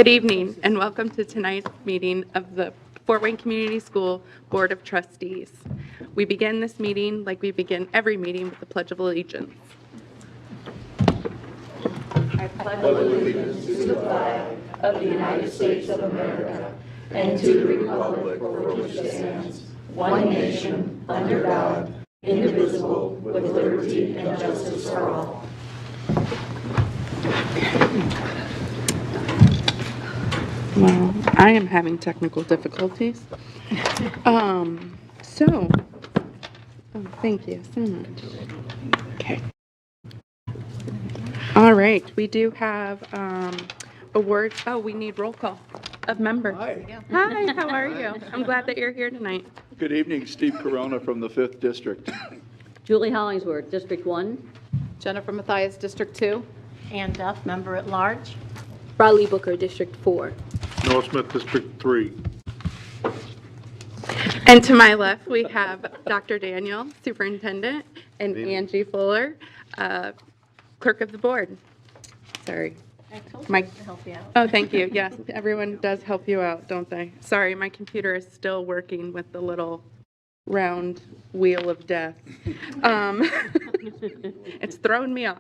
Good evening and welcome to tonight's meeting of the Fort Wayne Community School Board of Trustees. We begin this meeting like we begin every meeting with the Pledge of Allegiance. I pledge allegiance to the flag of the United States of America and to the republic for which it stands, one nation, under God, indivisible, with liberty and justice for all. Well, I am having technical difficulties. Thank you so much. Okay. All right, we do have awards. Oh, we need roll call of members. Hi. Hi, how are you? I'm glad that you're here tonight. Good evening, Steve Corona from the 5th District. Julie Hollingsworth, District 1. Jennifer Mathias, District 2. Ann Duff, member at large. Riley Booker, District 4. Noah Smith, District 3. And to my left, we have Dr. Daniel, Superintendent, and Angie Fuller, Clerk of the Board. Sorry. Mike, to help you out. Oh, thank you. Yes, everyone does help you out, don't they? Sorry, my computer is still working with the little round wheel of death. It's throwing me off.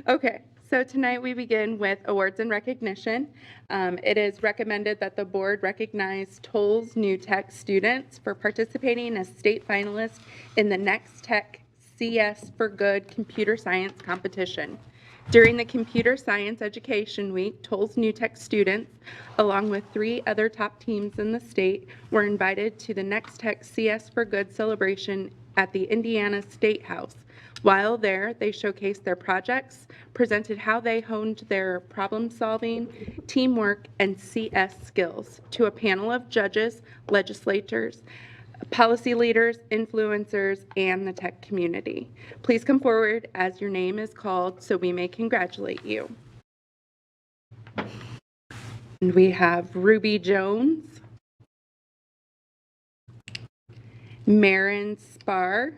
Okay. So tonight we begin with awards and recognition. It is recommended that the board recognize Toll's New Tech students for participating as state finalists in the Next Tech CS for Good computer science competition. During the Computer Science Education Week, Toll's New Tech students, along with 3 other top teams in the state, were invited to the Next Tech CS for Good celebration at the Indiana State House. While there, they showcased their projects, presented how they honed their problem-solving, teamwork, and CS skills to a panel of judges, legislators, policy leaders, influencers, and the tech community. Please come forward as your name is called so we may congratulate you. And we have Ruby Jones, Marin Spar,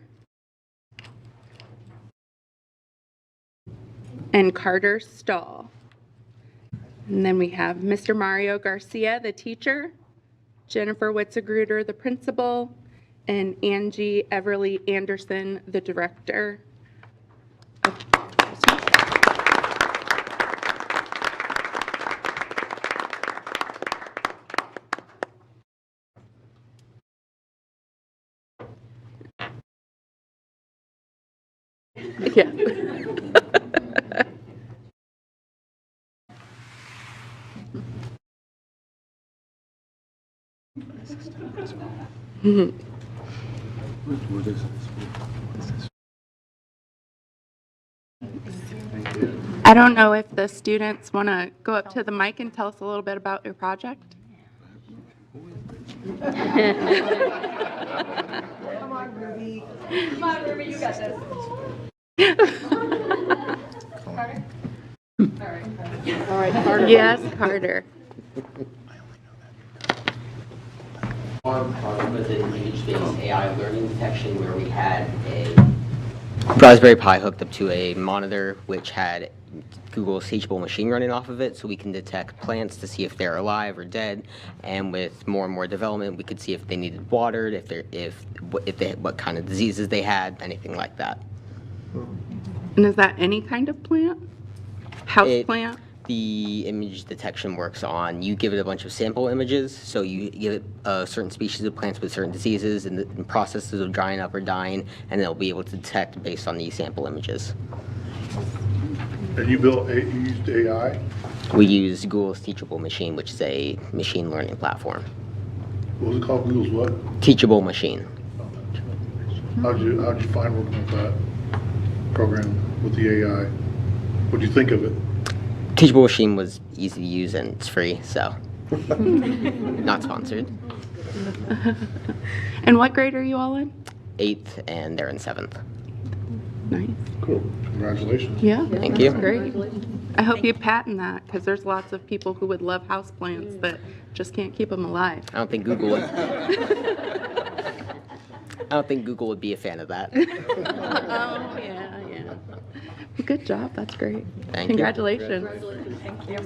and Carter Stahl. And then we have Mr. Mario Garcia, the teacher, Jennifer Witzegruder, the principal, and Angie Everly Anderson, the director. Yeah. I don't know if the students want to go up to the mic and tell us a little bit about your project. Come on, Ruby. Come on, Ruby, you got this. Carter? All right, Carter. Yes, Carter. Our project was an image-based AI learning detection where we had a Raspberry Pi hooked up to a monitor which had Google's Teachable Machine running off of it, so we can detect plants to see if they're alive or dead. And with more and more development, we could see if they needed watered, what kind of diseases they had, anything like that. And is that any kind of plant? House plant? The image detection works on, you give it a bunch of sample images, so you give it a certain species of plants with certain diseases and the processes of drying up or dying, and they'll be able to detect based on these sample images. And you used AI? We use Google's Teachable Machine, which is a machine learning platform. What was it called? Google's what? Teachable Machine. How'd you find working with that program with the AI? What'd you think of it? Teachable Machine was easy to use and it's free, so not sponsored. And what grade are you all in? 8th and they're in 7th. Nice. Cool. Congratulations. Yeah, Thank you. that's great. I hope you patent that because there's lots of people who would love houseplants that just can't keep them alive. I don't think Google would. I don't think Google would be a fan of that. Oh, yeah. Good job. That's great. Thank Congratulations. Thank you.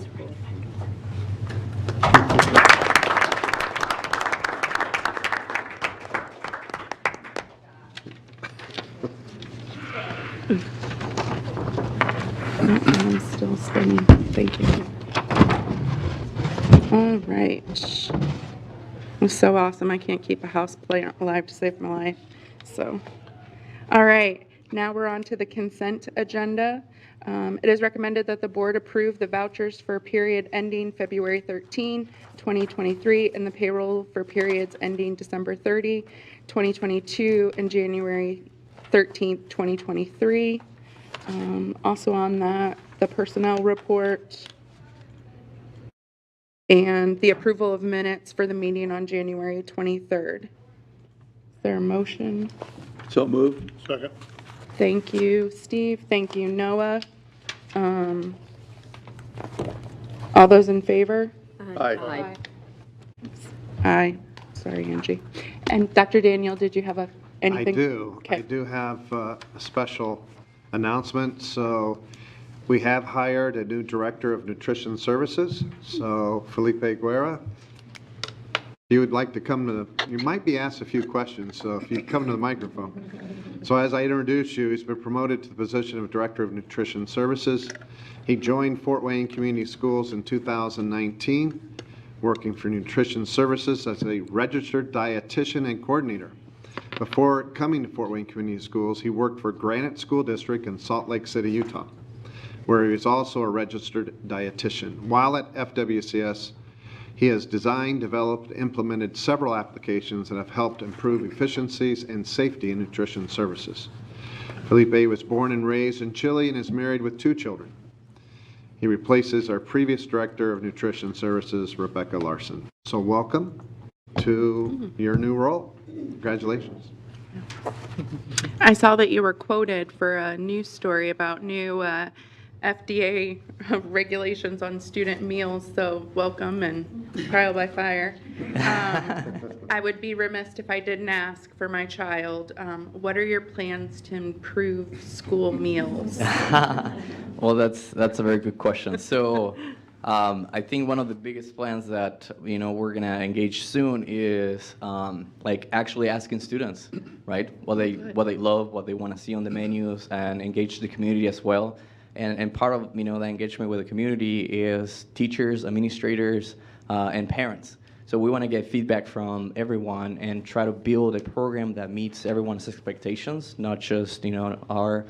spinning. Thank you. All right. It was so awesome. I can't keep a house plant alive to save my life. So, all right. Now we're on to the consent agenda. It is recommended that the board approve the vouchers for period ending February 13, 2023, and the payroll for periods ending December 30, 2022, and January 13, 2023. Also on that, the personnel report and the approval of minutes for the meeting on January 23rd. Is there a motion? So moved. Second. Thank you, Steve. Thank you, Noah. All those in favor? Aye. Aye. Sorry, Angie. And Dr. Daniel, did you have anything? I do. Okay. I do have a special announcement. So we have hired a new Director of Nutrition Services. So Felipe Guerra, you would like to come to, you might be asked a few questions, so if you come to the microphone. So as I introduce you, he's been promoted to the position of Director of Nutrition Services. He joined Fort Wayne Community Schools in 2019, working for Nutrition Services as a registered dietitian and coordinator. Before coming to Fort Wayne Community Schools, he worked for Granite School District in Salt Lake City, Utah, where he was also a registered dietitian. While at FWCS, he has designed, developed, implemented several applications that have helped improve efficiencies and safety in nutrition services. Felipe was born and raised in Chile and is married with 2 children. He replaces our previous Director of Nutrition Services, Rebecca Larson. So welcome to your new role. Congratulations. I saw that you were quoted for a news story about new FDA regulations on student meals, so welcome and trial by fire. I would be remiss if I didn't ask for my child, what are your plans to improve school meals? Well, that's a very good question. So I think one of the biggest plans that we're gonna engage soon is like actually asking students, right, what they love, what they want to see on the menus, and engage the community as well. And part of the engagement with the community is teachers, administrators, and parents. So we want to get feedback from everyone and try to build a program that meets everyone's expectations, not just our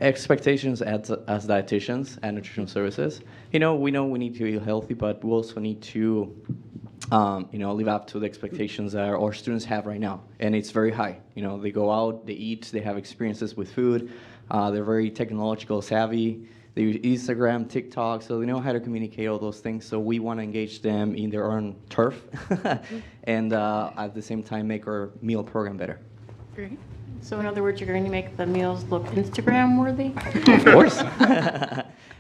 expectations as dietitians and nutrition services. We know we need to eat healthy, but we also need to live up to the expectations that our students have right now, and it's very high. They go out, they eat, they have experiences with food. They're very technological savvy. They use Instagram, TikTok, so they know how to communicate all those things. So we want to engage them in their own turf and at the same time make our meal program better. Great. So in other words, you're going to make the meals look Instagram worthy? Of course.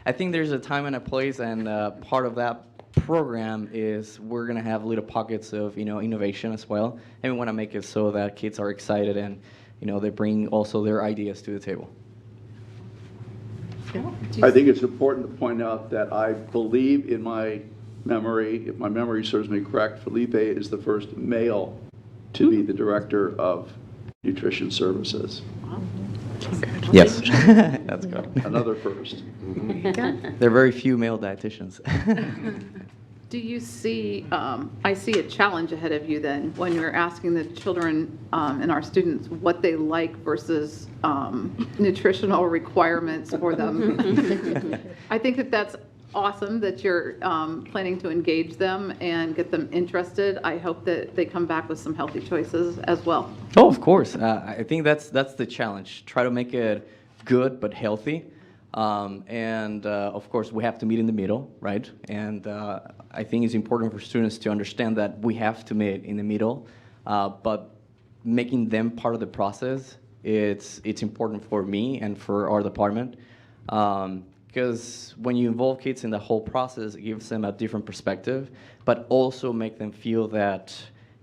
I think there's a time and a place, and part of that program is we're going to have little pockets of innovation as well, and we want to make it so that kids are excited and they bring also their ideas to the table. I think it's important to point out that I believe in my memory, if my memory serves me correct, Felipe is the first male to be the Director of Nutrition Services. Yes, that's good. Another first. There are very few male dietitians. Do you see, I see a challenge ahead of you then when you're asking the children and our students what they like versus nutritional requirements for them. I think that that's awesome that you're planning to engage them and get them interested. I hope that they come back with some healthy choices as well. Oh, of course. I think that's the challenge. Try to make it good but healthy. Of course, we have to meet in the middle, right? And I think it's important for students to understand that we have to meet in the middle, but making them part of the process, it's important for me and for our department, because when you involve kids in the whole process, it gives them a different perspective, but also make them feel that,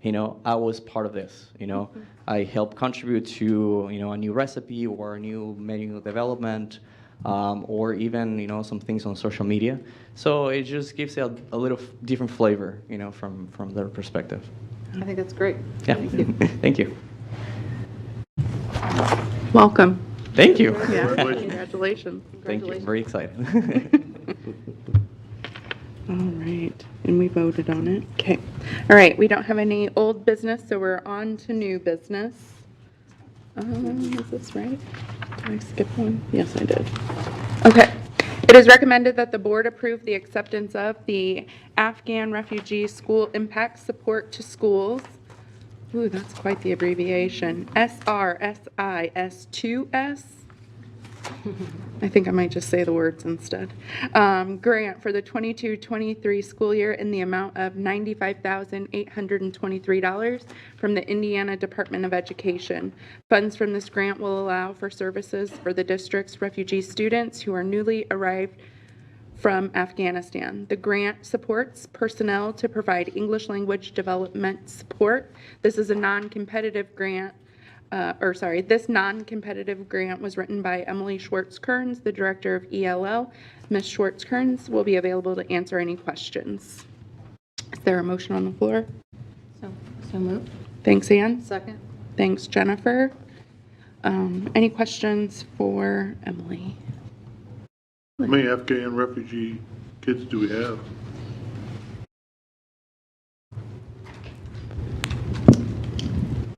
I was part of this, I helped contribute to, a new recipe or a new menu development, or even some things on social media. So it just gives it a little different flavor, from their perspective. I think that's great. Yeah. Thank you. Thank you. Welcome. Thank you. Yeah. Congratulations. Thank you. Very excited. All right, and we voted on it. Okay. All right, we don't have any old business, so we're on to new business. Is this right? Did I skip one? Yes, I did. Okay. It is recommended that the board approve the acceptance of the Afghan Refugee School Impact Support to Schools. Ooh, that's quite the abbreviation. SRSIS2S. I think I might just say the words instead. Grant for the 22-23 school year in the amount of $95,823 from the Indiana Department of Education. Funds from this grant will allow for services for the district's refugee students who are newly arrived from Afghanistan. The grant supports personnel to provide English language development support. This is a non-competitive grant. This non-competitive grant was written by Emily Schwartz-Kearns, the director of ELL. Ms. Schwartz-Kearns will be available to answer any questions. Is there a motion on the floor? So moved. Thanks, Ann. Second? Thanks, Jennifer. Any questions for Emily? How many Afghan refugee kids do we have?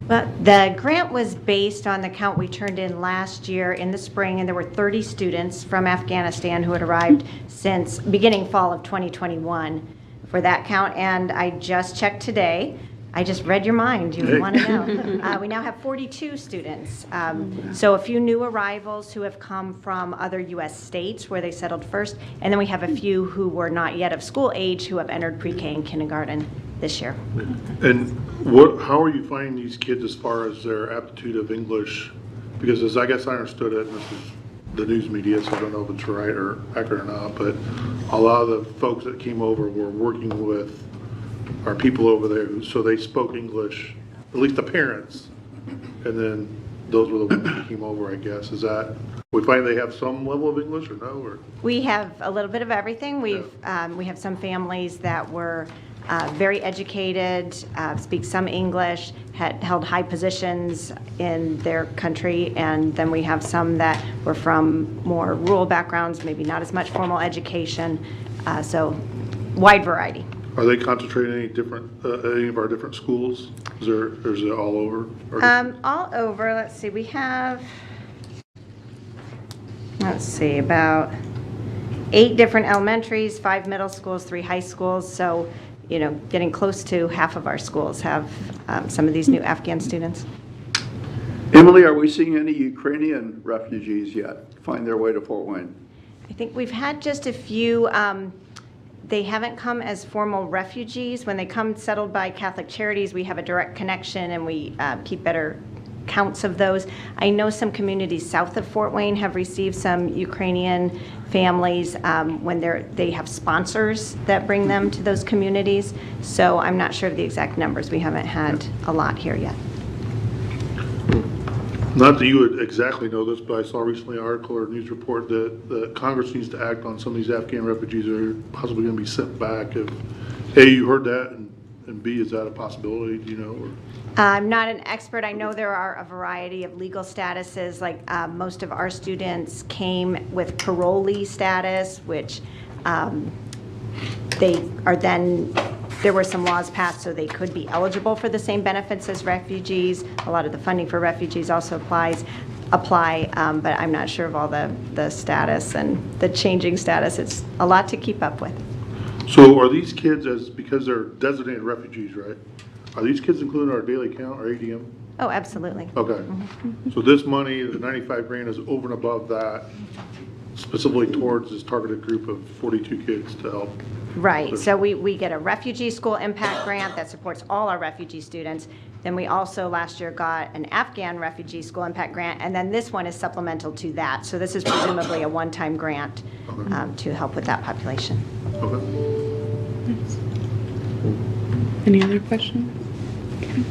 But the grant was based on the count we turned in last year in the spring, and there were 30 students from Afghanistan who had arrived since beginning fall of 2021 for that count. And I just checked today. I just read your mind. You want to know. We now have 42 students. So a few new arrivals who have come from other U.S. states where they settled first. And then we have a few who were not yet of school age who have entered pre-K and kindergarten this year. And how are you finding these kids as far as their aptitude of English? Because as I guess I understood it, and this is the news media, so I don't know if it's right or accurate or not, but a lot of the folks that came over were working with our people over there, so they spoke English, at least the parents, and then those were the ones that came over, I guess. Is that, we find they have some level of English or no? Or? We have a little bit of everything. We have some families that were very educated, speak some English, had held high positions in their country, and then we have some that were from more rural backgrounds, maybe not as much formal education, so wide variety. Are they concentrating any different, any of our different schools? Or is it all over? All over. Let's see. We have, about 8 different elementaries, 5 middle schools, 3 high schools. So, you know, getting close to half of our schools have some of these new Afghan students. Emily, are we seeing any Ukrainian refugees yet find their way to Fort Wayne? I think we've had just a few. They haven't come as formal refugees. When they come settled by Catholic Charities, we have a direct connection and we keep better counts of those. I know some communities south of Fort Wayne have received some Ukrainian families when they have sponsors that bring them to those communities. So I'm not sure of the exact numbers. We haven't had a lot here yet. Not that you would exactly know this, but I saw recently an article or news report that Congress needs to act on some of these Afghan refugees that are possibly going to be sent back. If A, you heard that, and B, is that a possibility? Do you know? Or? I'm not an expert. I know there are a variety of legal statuses. Like most of our students came with parolee status, which they are then. There were some laws passed so they could be eligible for the same benefits as refugees. A lot of the funding for refugees also apply, but I'm not sure of all the status and the changing status. It's a lot to keep up with. So are these kids, because they're designated refugees, right? Are these kids included in our daily count or ADM? Oh, absolutely. Okay. So this money, the 95 grand, is over and above that, specifically towards this targeted group of 42 kids to help. Right. So we get a refugee school impact grant that supports all our refugee students. Then we also last year got an Afghan refugee school impact grant, and then this one is supplemental to that. So this is presumably a one-time grant to help with that population. Okay. Any other questions? Okay.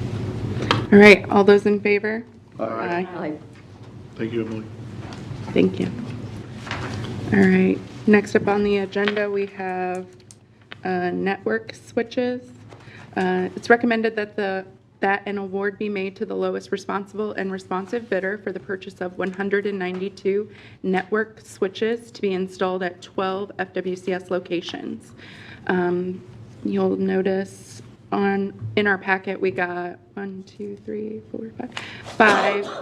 All right, all those in favor? Aye. Aye. Thank you, Emily. Thank you. All right, next up on the agenda, we have network switches. It's recommended that an award be made to the lowest responsible and responsive bidder for the purchase of 192 network switches to be installed at 12 FWCS locations. You'll notice in our packet, we got 5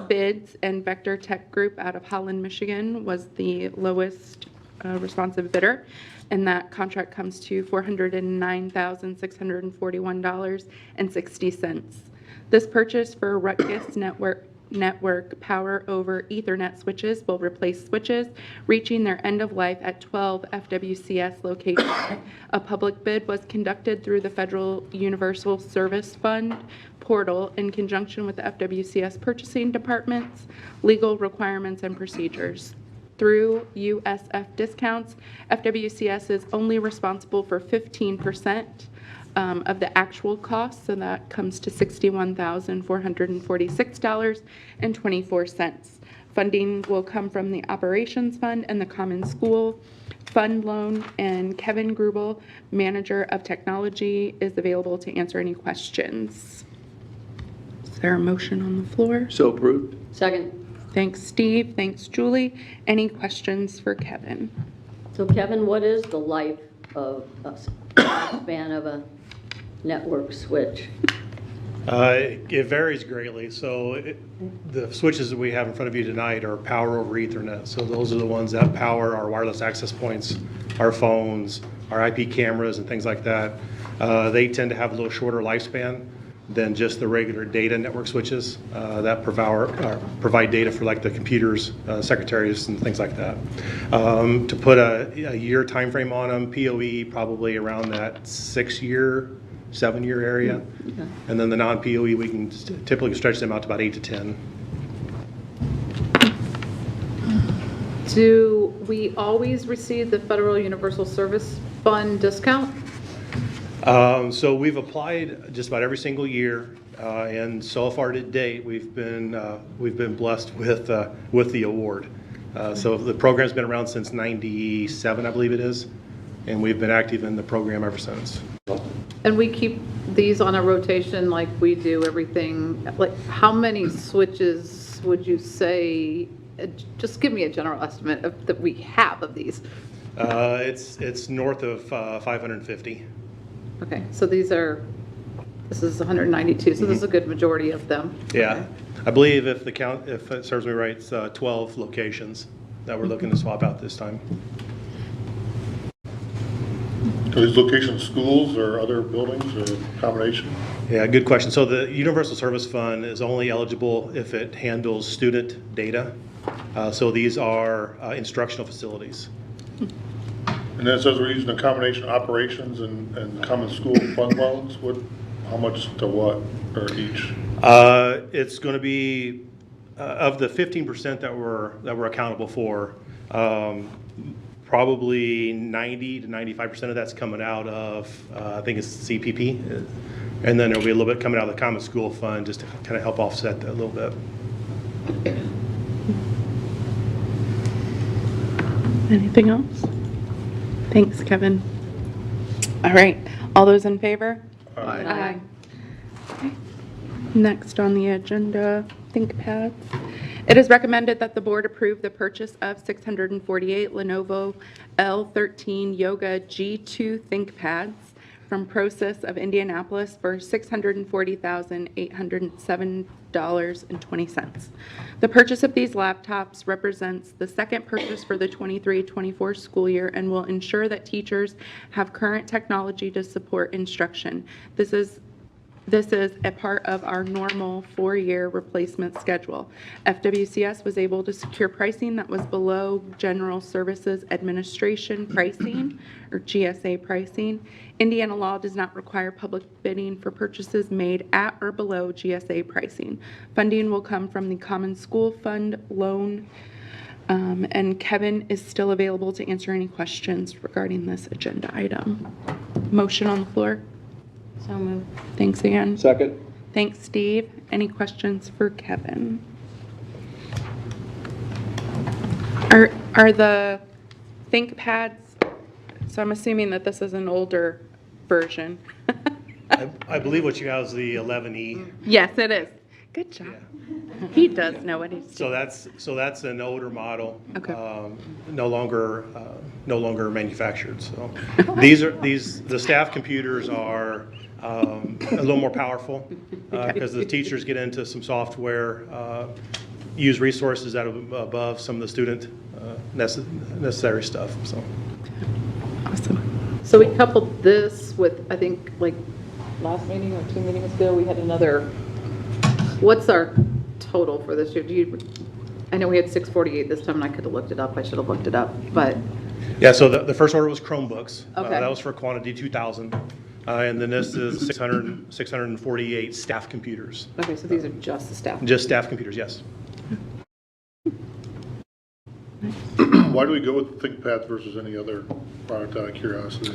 bids, and Vector Tech Group out of Holland, Michigan was the lowest responsive bidder, and that contract comes to $409,641.60. This purchase for Ruckus Network Power over Ethernet switches will replace switches reaching their end of life at 12 FWCS locations. A public bid was conducted through the Federal Universal Service Fund portal in conjunction with the FWCS purchasing department's legal requirements and procedures. Through USF discounts, FWCS is only responsible for 15% of the actual cost, so that comes to $61,446.24. Funding will come from the Operations Fund and the Common School Fund loan, and Kevin Grubel, Manager of Technology, is available to answer any questions. Is there a motion on the floor? So approved. Second. Thanks, Steve. Thanks, Julie. Any questions for Kevin? So Kevin, what is the life of a span of a network switch? It varies greatly. So the switches that we have in front of you tonight are power over Ethernet. So those are the ones that power our wireless access points, our phones, our IP cameras, and things like that. They tend to have a little shorter lifespan than just the regular data network switches that provide data for like the computers, secretaries, and things like that. To put a year time frame on them, PoE probably around that 7-year area. Okay. And then the non-PoE, we can typically stretch them out to about 8 to 10. Do we always receive the Federal Universal Service Fund discount? So we've applied just about every single year, and so far to date, we've been blessed with the award. So the program's been around since '97, I believe it is, and we've been active in the program ever since. And we keep these on a rotation like we do everything. Like, how many switches would you say? Just give me a general estimate that we have of these. It's north of 550. Okay, so this is 192, so this is a good majority of them. Yeah, okay. I believe if it serves me right, it's 12 locations that we're looking to swap out this time. Are these locations schools or other buildings or a combination? Yeah, good question. So the Universal Service Fund is only eligible if it handles student data. So these are instructional facilities. And then it says we're using a combination of operations and common school fund loans. How much to what, or each? It's going to be of the 15% that we're accountable for. Probably 90 to 95% of that's coming out of I think it's CPP, and then there'll be a little bit coming out of the Common School Fund just to kind of help offset that a little bit. Anything else? Thanks, Kevin. All right, all those in favor? Aye. Aye. Okay. Next on the agenda, ThinkPads. It is recommended that the board approve the purchase of 648 Lenovo L13 Yoga G2 ThinkPads from Process of Indianapolis for $640,807.20. The purchase of these laptops represents the second purchase for the 23-24 school year and will ensure that teachers have current technology to support instruction. This is a part of our normal 4-year replacement schedule. FWCS was able to secure pricing that was below General Services Administration pricing, or GSA pricing. Indiana law does not require public bidding for purchases made at or below GSA pricing. Funding will come from the Common School Fund loan, and Kevin is still available to answer any questions regarding this agenda item. Motion on the floor? So moved. Thanks again. Second. Thanks, Steve. Any questions for Kevin? Are the ThinkPads, so I'm assuming that this is an older version. I believe what you have is the 11E. Yes, it is. Good job. Yeah. He does know what he's doing. So that's an older model. Okay. No longer manufactured. So the staff computers are a little more powerful because the teachers get into some software, use resources that are above some of the student necessary stuff. So. Awesome. So we coupled this with, I think, like last meeting or 2 meetings ago, we had another, what's our total for this year? I know we had 648 this time, and I could have looked it up. I should have looked it up, but. Yeah, so the first order was Chromebooks. Okay. That was for quantity 2,000. And then this is 648 staff computers. Okay, so these are just the staff. Just staff computers, yes. Why do we go with ThinkPads versus any other product out of curiosity?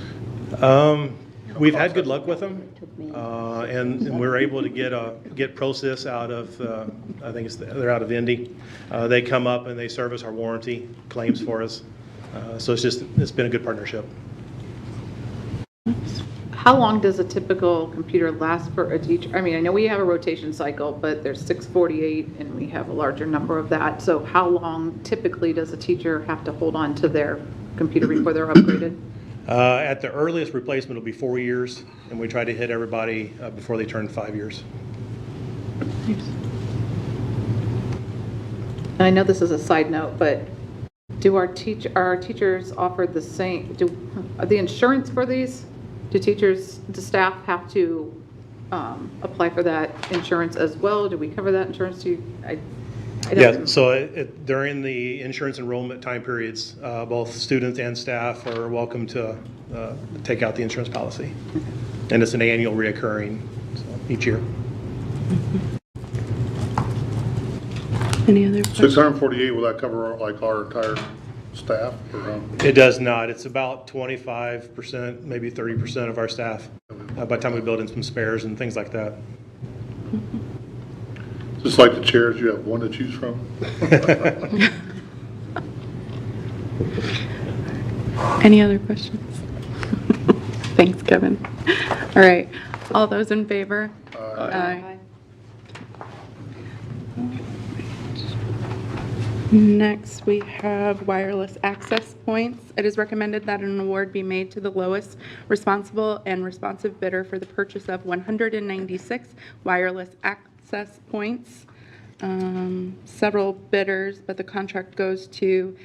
We've had good luck with them, and we're able to get Process out of, I think they're out of Indy. They come up and they service our warranty claims for us. So it's been a good partnership. How long does a typical computer last for a teacher? I mean, I know we have a rotation cycle, but there's 648 and we have a larger number of that. So how long typically does a teacher have to hold on to their computer before they're upgraded? At the earliest replacement will be 4 years, and we try to hit everybody before they turn 5 years. And I know this is a side note, but do our teachers offer the same, the insurance for these? Do staff have to apply for that insurance as well? Do we cover that insurance? Yeah, so during the insurance enrollment time periods, both students and staff are welcome to take out the insurance policy. And it's an annual reoccurring, so each year. Any other questions? 648, will that cover like our entire staff? Or, It does not. It's about 25%, maybe 30% of our staff by the time we build in some spares and things like that. Just like the chairs, you have one to choose from? Any other questions? Thanks, Kevin. All right, all those in favor? Aye. Next, we have wireless access points. It is recommended that an award be made to the lowest responsible and responsive bidder for the purchase of 196 wireless access points. Several bidders, but the contract goes to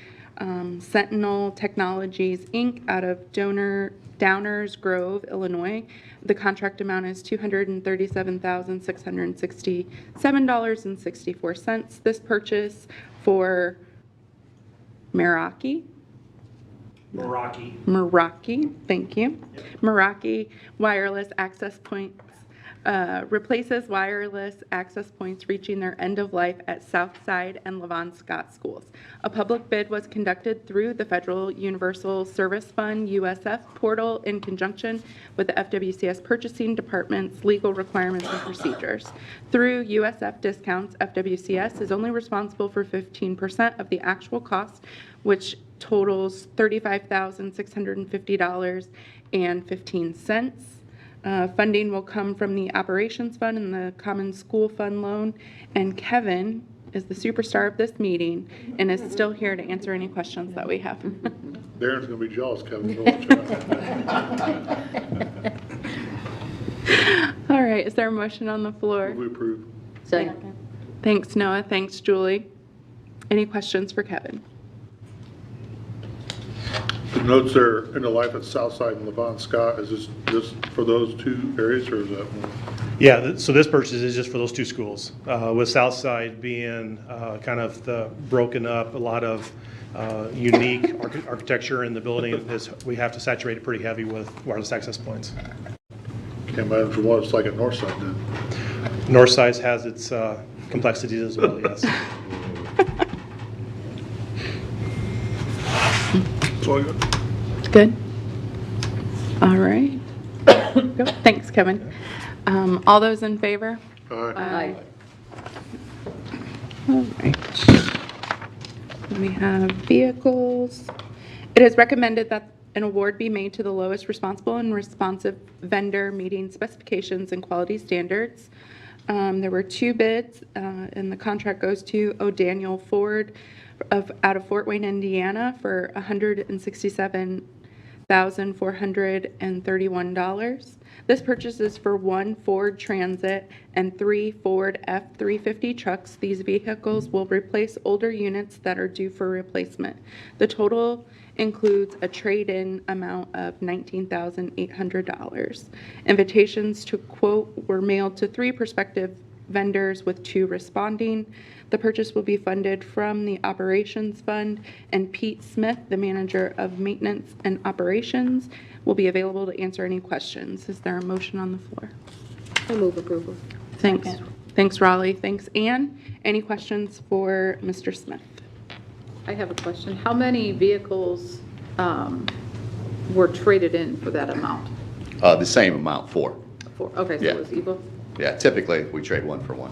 Sentinel Technologies, Inc. out of Downers Grove, Illinois. The contract amount is $237,667.64. This purchase for Meraki, thank you. Meraki wireless access points replaces wireless access points reaching their end of life at Southside and Levon Scott schools. A public bid was conducted through the Federal Universal Service Fund USF portal in conjunction with the FWCS Purchasing Department's legal requirements and procedures. Through USF discounts, FWCS is only responsible for 15% of the actual cost, which totals $35,650.15. Funding will come from the Operations Fund and the Common School Fund loan. And Kevin is the superstar of this meeting and is still here to answer any questions that we have. Darren's going to be jealous, Kevin. So watch out. All right, is there a motion on the floor? We approve. Second. Thanks, Noah. Thanks, Julie. Any questions for Kevin? The notes there in the life at Southside and Levon Scott, is this just for those two areas, or is that more? Yeah, so this purchase is just for those two schools, with Southside being kind of broken up, a lot of unique architecture in the building. We have to saturate it pretty heavy with wireless access points. Can't imagine from what it's like at Northside then. Northside has its complexities as well, yes. That's all I got. Good. All right. Go. Thanks, Kevin. All those in favor? Aye. All right. We have vehicles. It is recommended that an award be made to the lowest responsible and responsive vendor meeting specifications and quality standards. There were 2 bids, and the contract goes to O'Daniel Ford out of Fort Wayne, Indiana, for $167,431. This purchase is for 1 Ford Transit and 3 Ford F-350 trucks. These vehicles will replace older units that are due for replacement. The total includes a trade-in amount of $19,800. Invitations to quote were mailed to 3 prospective vendors with 2 responding. The purchase will be funded from the Operations Fund, and Pete Smith, the Manager of Maintenance and Operations, will be available to answer any questions. Is there a motion on the floor? I move approval. Thanks. Thanks, Raleigh. Thanks, Ann. Any questions for Mr. Smith? I have a question. How many vehicles were traded in for that amount? The same amount, 4. 4. Okay, so Yeah. it was equal. Yeah, typically, we trade 1 for 1.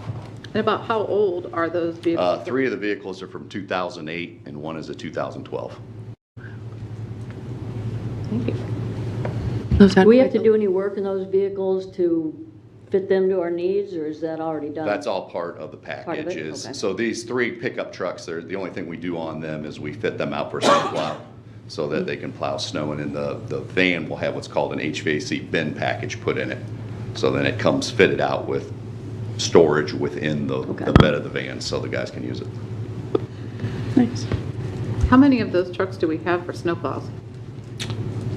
And about how old are those vehicles? 3 of the vehicles are from 2008, and 1 is a 2012. Thank you. Do we have to do any work in those vehicles to fit them to our needs, or is that already done? That's all part of the Part of package. it? Is Okay. So these 3 pickup trucks, the only thing we do on them is we fit them out for snow plow so that they can plow snow, and then the van will have what's called an HVAC bin package put in it. So then it comes fitted out with storage within the bed of the van so the guys can use it. Nice. How many of those trucks do we have for snowplows?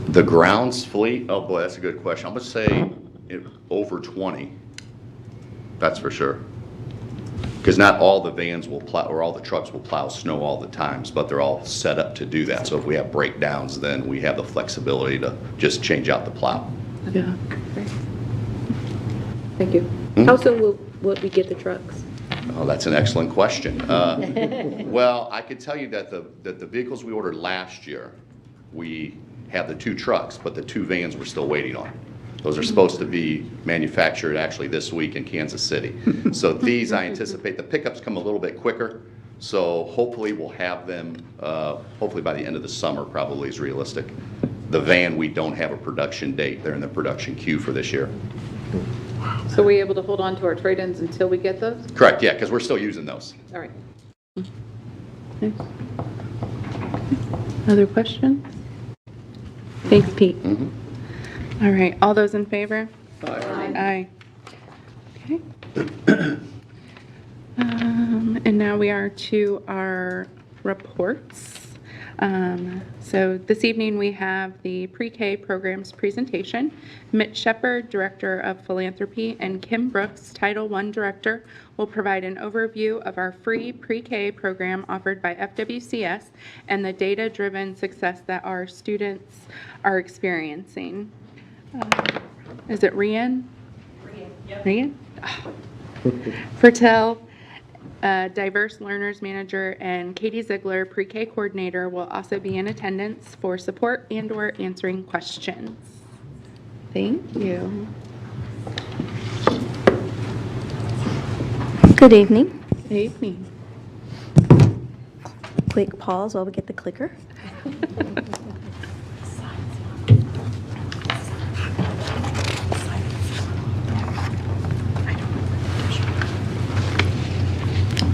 The grounds fleet, oh boy, that's a good question. I'm gonna say over 20, that's for sure. Because not all the vans will plow, or all the trucks will plow snow all the times, but they're all set up to do that. So if we have breakdowns, then we have the flexibility to just change out the plow. Yeah. Thank you. Hmm? How soon will we get the trucks? Oh, that's an excellent question. Well, I could tell you that the vehicles we ordered last year, we have the 2 trucks, but the 2 vans we're still waiting on. Those are supposed to be manufactured actually this week in Kansas City. So these, I anticipate, the pickups come a little bit quicker. So hopefully we'll have them, hopefully by the end of the summer probably is realistic. The van, we don't have a production date. They're in the production queue for this year. So are we able to hold on to our trade-ins until we get those? Correct, yeah, because we're still using those. All right. Other questions? Thanks, Pete. All right, all those in favor? Aye. Okay. And now we are to our reports. So this evening we have the pre-K programs presentation. Mitch Shepard, Director of Philanthropy, and Kim Brooks, Title I Director, will provide an overview of our free pre-K program offered by FWCS and the data-driven success that our students are experiencing. Is it Rian? Rian? Oh. Fertel, Diverse Learners Manager, and Katie Ziegler, Pre-K Coordinator, will also be in attendance for support and/or answering questions. Thank you. Good evening. Good evening. Quick pause while we get the clicker.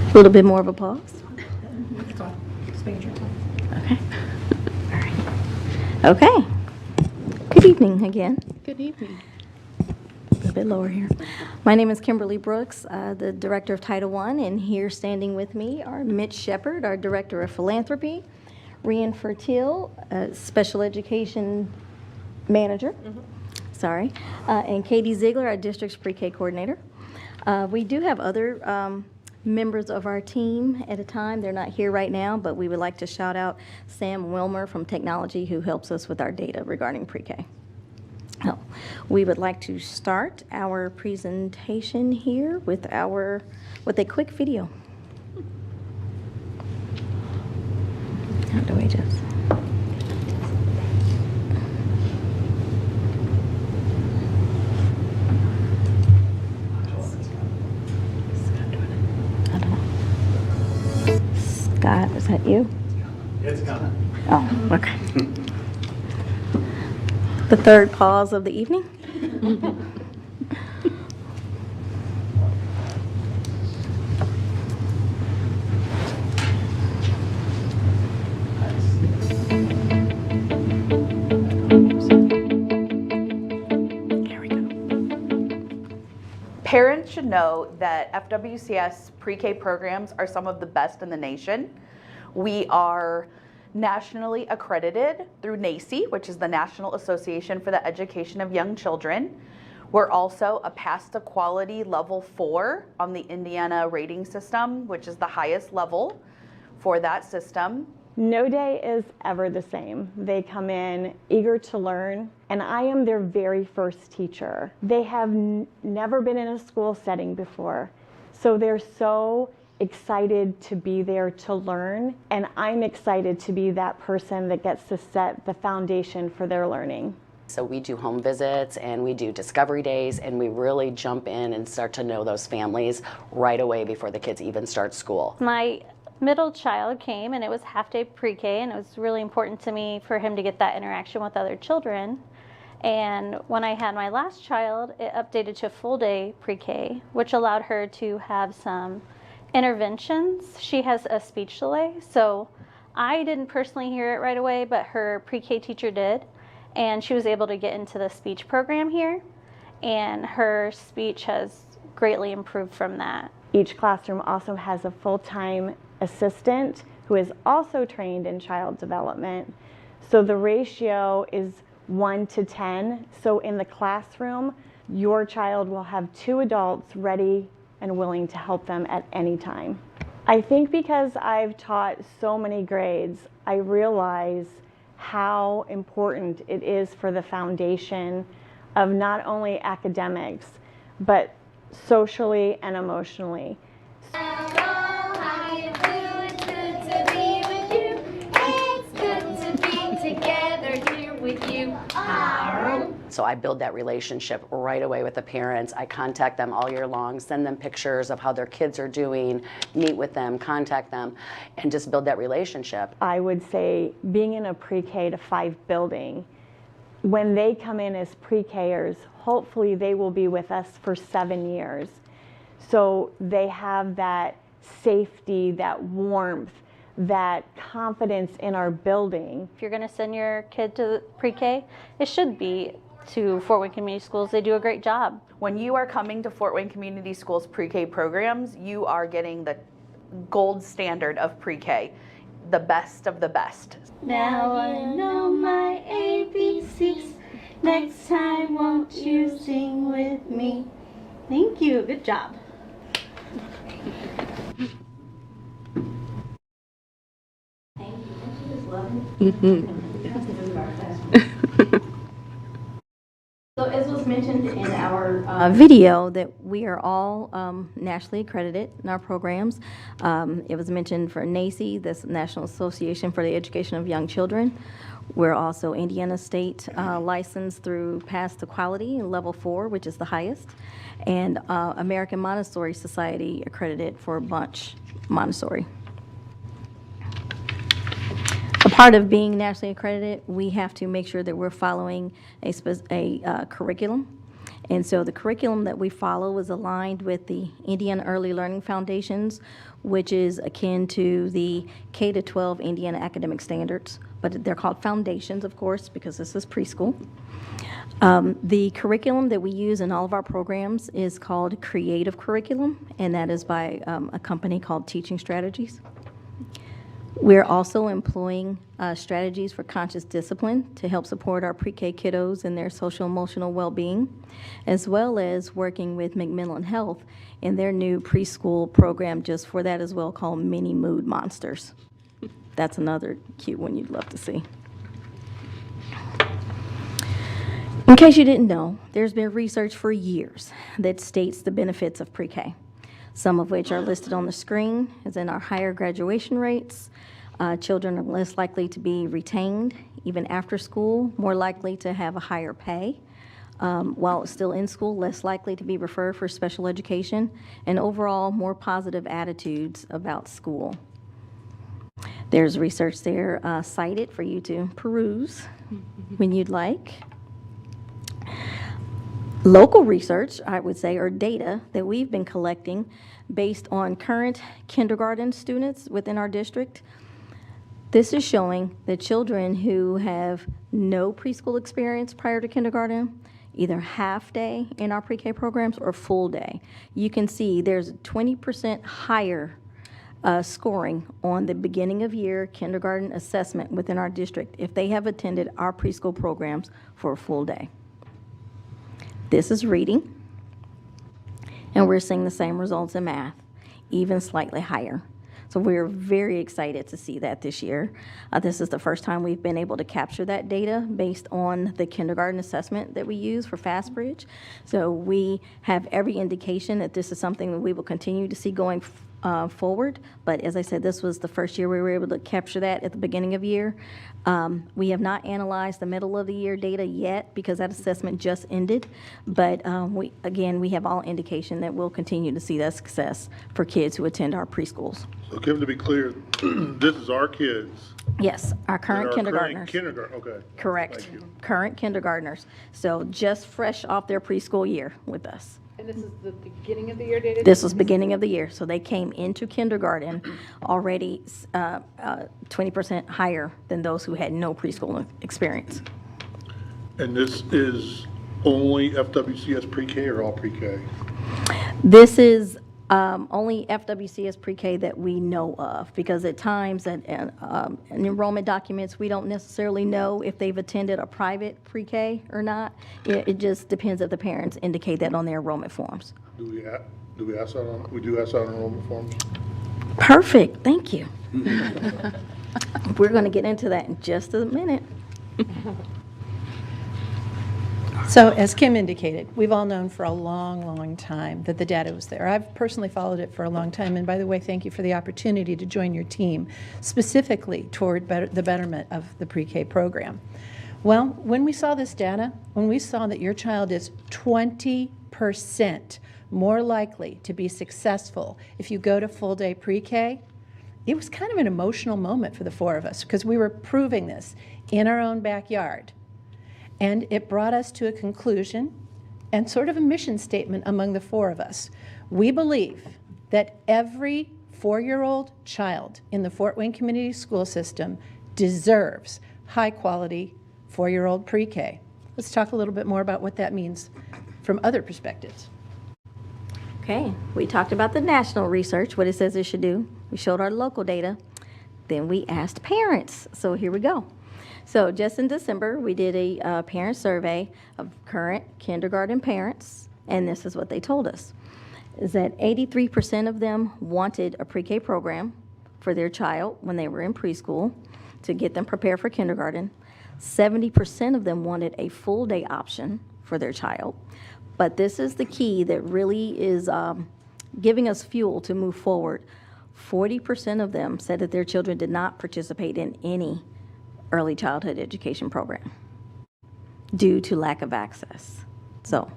A little bit more of a pause. Okay. All right. Okay. Good evening again. Good evening. A little bit lower here. My name is Kimberly Brooks, the Director of Title I, and here standing with me are Mitch Shepard, our Director of Philanthropy, Rian Fertil, Special Education Manager, sorry, and Katie Ziegler, our District's Pre-K Coordinator. We do have other members of our team at a time. They're not here right now, but we would like to shout out Sam Wilmer from Technology, who helps us with our data regarding pre-K. Now, we would like to start our presentation here with a quick video. How do we just... Scott, is that you? It's coming. Oh, okay. The third pause of the evening. Parents should know that FWCS pre-K programs are some of the best in the nation. We are nationally accredited through NACE, which is the National Association for the Education of Young Children. We're also a Pass to Quality Level 4 on the Indiana rating system, which is the highest level for that system. No day is ever the same. They come in eager to learn, and I am their very first teacher. They have never been in a school setting before, so they're so excited to be there to learn, and I'm excited to be that person that gets to set the foundation for their learning. So we do home visits and we do discovery days, and we really jump in and start to know those families right away before the kids even start school. My middle child came, and it was half-day pre-K, and it was really important to me for him to get that interaction with other children. And when I had my last child, it updated to a full-day pre-K, which allowed her to have some interventions. She has a speech delay, so I didn't personally hear it right away, but her pre-K teacher did, and she was able to get into the speech program here, and her speech has greatly improved from that. Each classroom also has a full-time assistant who is also trained in child development. So the ratio is 1 to 10. So in the classroom, your child will have 2 adults ready and willing to help them at any time. I think because I've taught so many grades, I realize how important it is for the foundation of not only academics, but socially and emotionally. So I build that relationship right away with the parents. I contact them all year long, send them pictures of how their kids are doing, meet with them, contact them, and just build that relationship. I would say being in a pre-K to 5 building, when they come in as pre-Kers, hopefully they will be with us for 7 years. So they have that safety, that warmth, that confidence in our building. If you're going to send your kid to pre-K, it should be to Fort Wayne Community Schools. They do a great job. When you are coming to Fort Wayne Community Schools pre-K programs, you are getting the gold standard of pre-K, the best of the best. Now I know my ABCs. Next time, won't you sing with me? Thank you. Good job. So as was mentioned in our video, that we are all nationally accredited in our programs. It was mentioned for NACE, the National Association for the Education of Young Children. We're also Indiana State licensed through Pass to Quality Level 4, which is the highest, and American Montessori Society accredited for Bunch Montessori. A part of being nationally accredited, we have to make sure that we're following a curriculum. And so the curriculum that we follow is aligned with the Indiana Early Learning Foundations, which is akin to the K-12 Indiana Academic Standards, but they're called foundations, of course, because this is preschool. The curriculum that we use in all of our programs is called Creative Curriculum, and that is by a company called Teaching Strategies. We're also employing strategies for conscious discipline to help support our pre-K kiddos in their social emotional well-being, as well as working with Macmillan Health in their new preschool program just for that as well, called Mini Mood Monsters. That's another cute one you'd love to see. In case you didn't know, there's been research for years that states the benefits of pre-K, some of which are listed on the screen, as in our higher graduation rates. Children are less likely to be retained even after school, more likely to have a higher pay. While still in school, less likely to be referred for special education, and overall more positive attitudes about school. There's research there cited for you to peruse when you'd like. Local research, I would say, or data that we've been collecting based on current kindergarten students within our district. This is showing that children who have no preschool experience prior to kindergarten either half day in our pre-K programs or full day. You can see there's 20% higher scoring on the beginning of year kindergarten assessment within our district if they have attended our preschool programs for a full day. This is reading, and we're seeing the same results in math, even slightly higher. So we're very excited to see that this year. This is the first time we've been able to capture that data based on the kindergarten assessment that we use for FastBridge. So we have every indication that this is something that we will continue to see going forward. But as I said, this was the first year we were able to capture that at the beginning of year. We have not analyzed the middle of the year data yet because that assessment just ended. But we have all indication that we'll continue to see that success for kids who attend our preschools. So Kevin, to be clear, this is our kids. Yes, our current kindergartners. Kindergarten, okay. Correct. Current kindergartners. So just fresh off their preschool year with us. And this is the beginning of the year data? This was beginning of the year. So they came into kindergarten already 20% higher than those who had no preschool experience. And this is only FWCS pre-K or all pre-K? This is only FWCS pre-K that we know of, because at times in enrollment documents, we don't necessarily know if they've attended a private pre-K or not. It just depends if the parents indicate that on their enrollment forms. Do we ask that on, we do ask that on enrollment forms? Perfect, thank you. We're going to get into that in just a minute. So as Kim indicated, we've all known for a long, long time that the data was there. I've personally followed it for a long time. And by the way, thank you for the opportunity to join your team, specifically toward the betterment of the pre-K program. Well, when we saw this data, when we saw that your child is 20% more likely to be successful if you go to full-day pre-K, it was kind of an emotional moment for the four of us, because we were proving this in our own backyard. And it brought us to a conclusion and sort of a mission statement among the four of us. We believe that every 4-year-old child in the Fort Wayne Community School System deserves high-quality 4-year-old pre-K. Let's talk a little bit more about what that means from other perspectives. Okay, we talked about the national research, what it says it should do. We showed our local data. Then we asked parents. So here we go. So just in December, we did a parent survey of current kindergarten parents, and this is what they told us, is that 83% of them wanted a pre-K program for their child when they were in preschool to get them prepared for kindergarten. 70% of them wanted a full-day option for their child. But this is the key that really is giving us fuel to move forward. 40% of them said that their children did not participate in any early childhood education program due to lack of access. So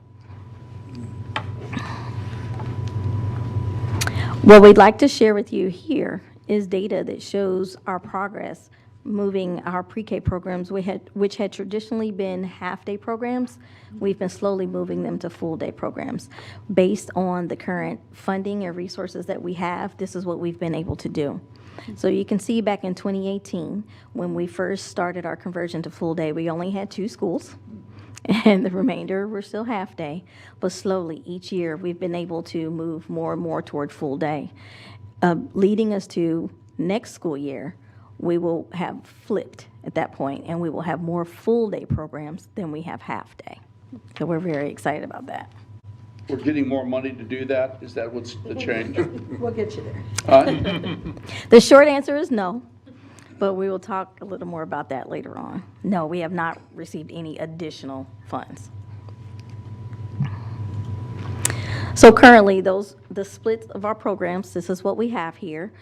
what we'd like to share with you here is data that shows our progress moving our pre-K programs, which had traditionally been half-day programs. We've been slowly moving them to full-day programs. Based on the current funding and resources that we have, this is what we've been able to do. So you can see back in 2018, when we first started our conversion to full day, we only had 2 schools, and the remainder were still half day. But slowly, each year, we've been able to move more and more toward full day, leading us to next school year. We will have flipped at that point, and we will have more full day programs than we have half day. So we're very excited about that. We're getting more money to do that? Is that what's the change? We'll get you there. The short answer is no, but we will talk a little more about that later on. No, we have not received any additional funds. So currently, the splits of our programs, this is what we have here.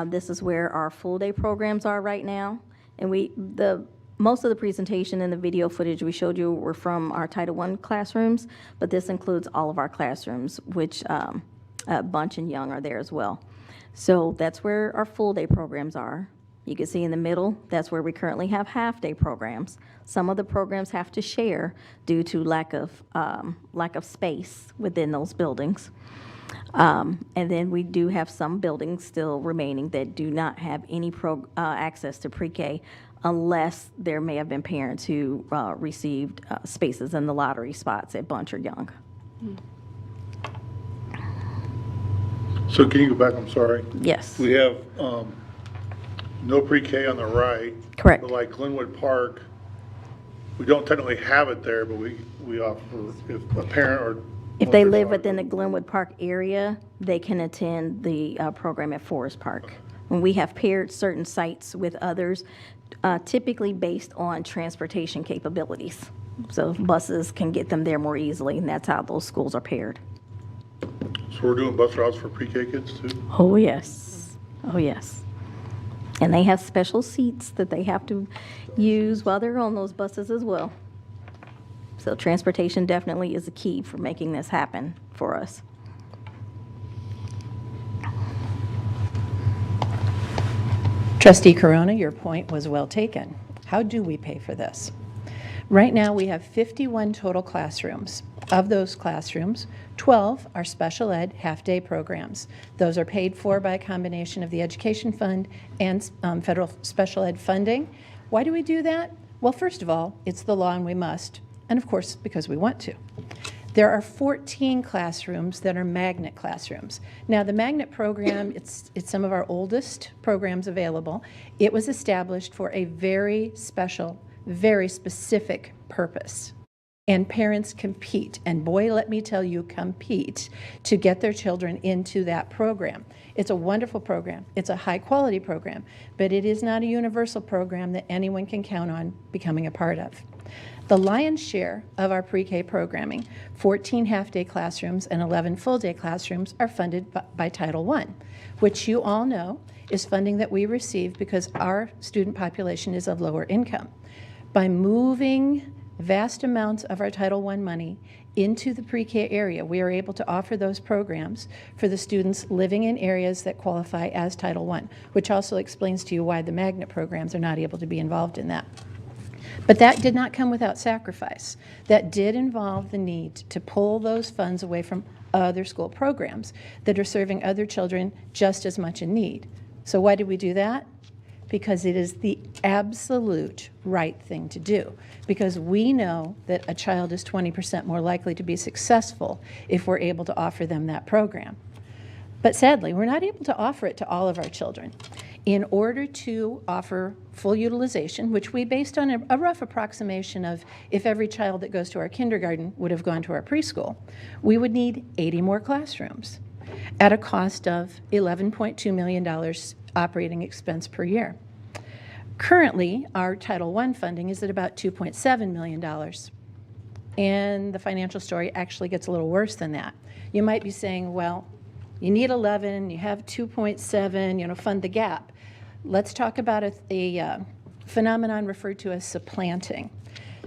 This is where our full-day programs are right now. And most of the presentation and the video footage we showed you were from our Title I classrooms, but this includes all of our classrooms, which Bunch and Young are there as well. So that's where our full-day programs are. You can see in the middle, that's where we currently have half-day programs. Some of the programs have to share due to lack of space within those buildings. And then we do have some buildings still remaining that do not have any access to pre-K unless there may have been parents who received spaces in the lottery spots at Bunch or Young. So can you go back, I'm sorry? Yes. We have no pre-K on the right. Correct. But like Glenwood Park, we don't technically have it there, but we offer, if a parent or. If they live within the Glenwood Park area, they can attend the program at Forest Park. When we have paired certain sites with others, typically based on transportation capabilities. So buses can get them there more easily, and that's how those schools are paired. So we're doing bus routes for pre-K kids too? Oh, yes. Oh, yes. And they have special seats that they have to use while they're on those buses as well. So transportation definitely is a key for making this happen for us. Trustee Corona, your point was well taken. How do we pay for this? Right now, we have 51 total classrooms. Of those classrooms, 12 are special ed half-day programs. Those are paid for by a combination of the Education Fund and federal special ed funding. Why do we do that? Well, first of all, it's the law and we must, and of course, because we want to. There are 14 classrooms that are magnet classrooms. Now, the magnet program, it's some of our oldest programs available. It was established for a very special, very specific purpose. And parents compete, and boy, let me tell you, compete to get their children into that program. It's a wonderful program. It's a high-quality program, but it is not a universal program that anyone can count on becoming a part of. The lion's share of our pre-K programming, 14 half-day classrooms and 11 full-day classrooms, are funded by Title I, which you all know is funding that we receive because our student population is of lower income. By moving vast amounts of our Title I money into the pre-K area, we are able to offer those programs for the students living in areas that qualify as Title I, which also explains to you why the magnet programs are not able to be involved in that. But that did not come without sacrifice. That did involve the need to pull those funds away from other school programs that are serving other children just as much in need. So why did we do that? Because it is the absolute right thing to do. Because we know that a child is 20% more likely to be successful if we're able to offer them that program. But sadly, we're not able to offer it to all of our children. In order to offer full utilization, which we based on a rough approximation of if every child that goes to our kindergarten would have gone to our preschool, we would need 80 more classrooms at a cost of $11.2 million operating expense per year. Currently, our Title I funding is at about $2.7 million. And the financial story actually gets a little worse than that. You might be saying, well, you need 11, you have 2.7, fund the gap. Let's talk about a phenomenon referred to as supplanting.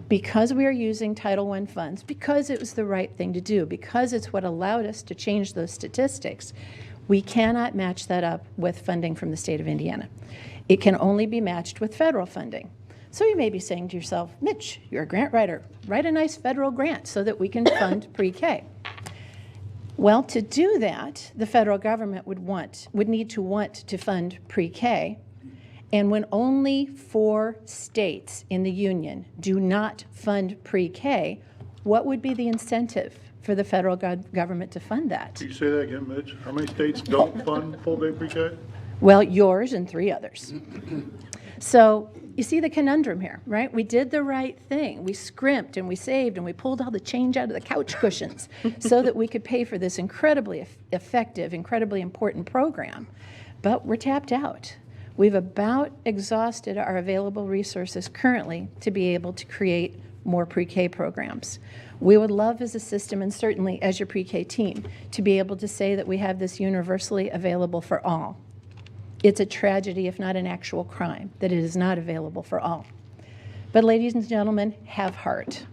Because we are using Title I funds, because it was the right thing to do, because it's what allowed us to change those statistics, we cannot match that up with funding from the state of Indiana. It can only be matched with federal funding. So you may be saying to yourself, Mitch, you're a grant writer, write a nice federal grant so that we can fund pre-K. Well, to do that, the federal government would need to want to fund pre-K, and when only 4 states in the union do not fund pre-K, what would be the incentive for the federal government to fund that? Can you say that again, Mitch? How many states don't fund full-day pre-K? Well, yours and 3 others. So you see the conundrum here, right? We did the right thing. We scrimped and we saved and we pulled all the change out of the couch cushions so that we could pay for this incredibly effective, incredibly important program. But we're tapped out. We've about exhausted our available resources currently to be able to create more pre-K programs. We would love as a system, and certainly as your pre-K team, to be able to say that we have this universally available for all. It's a tragedy, if not an actual crime, that it is not available for all. But ladies and gentlemen, have heart.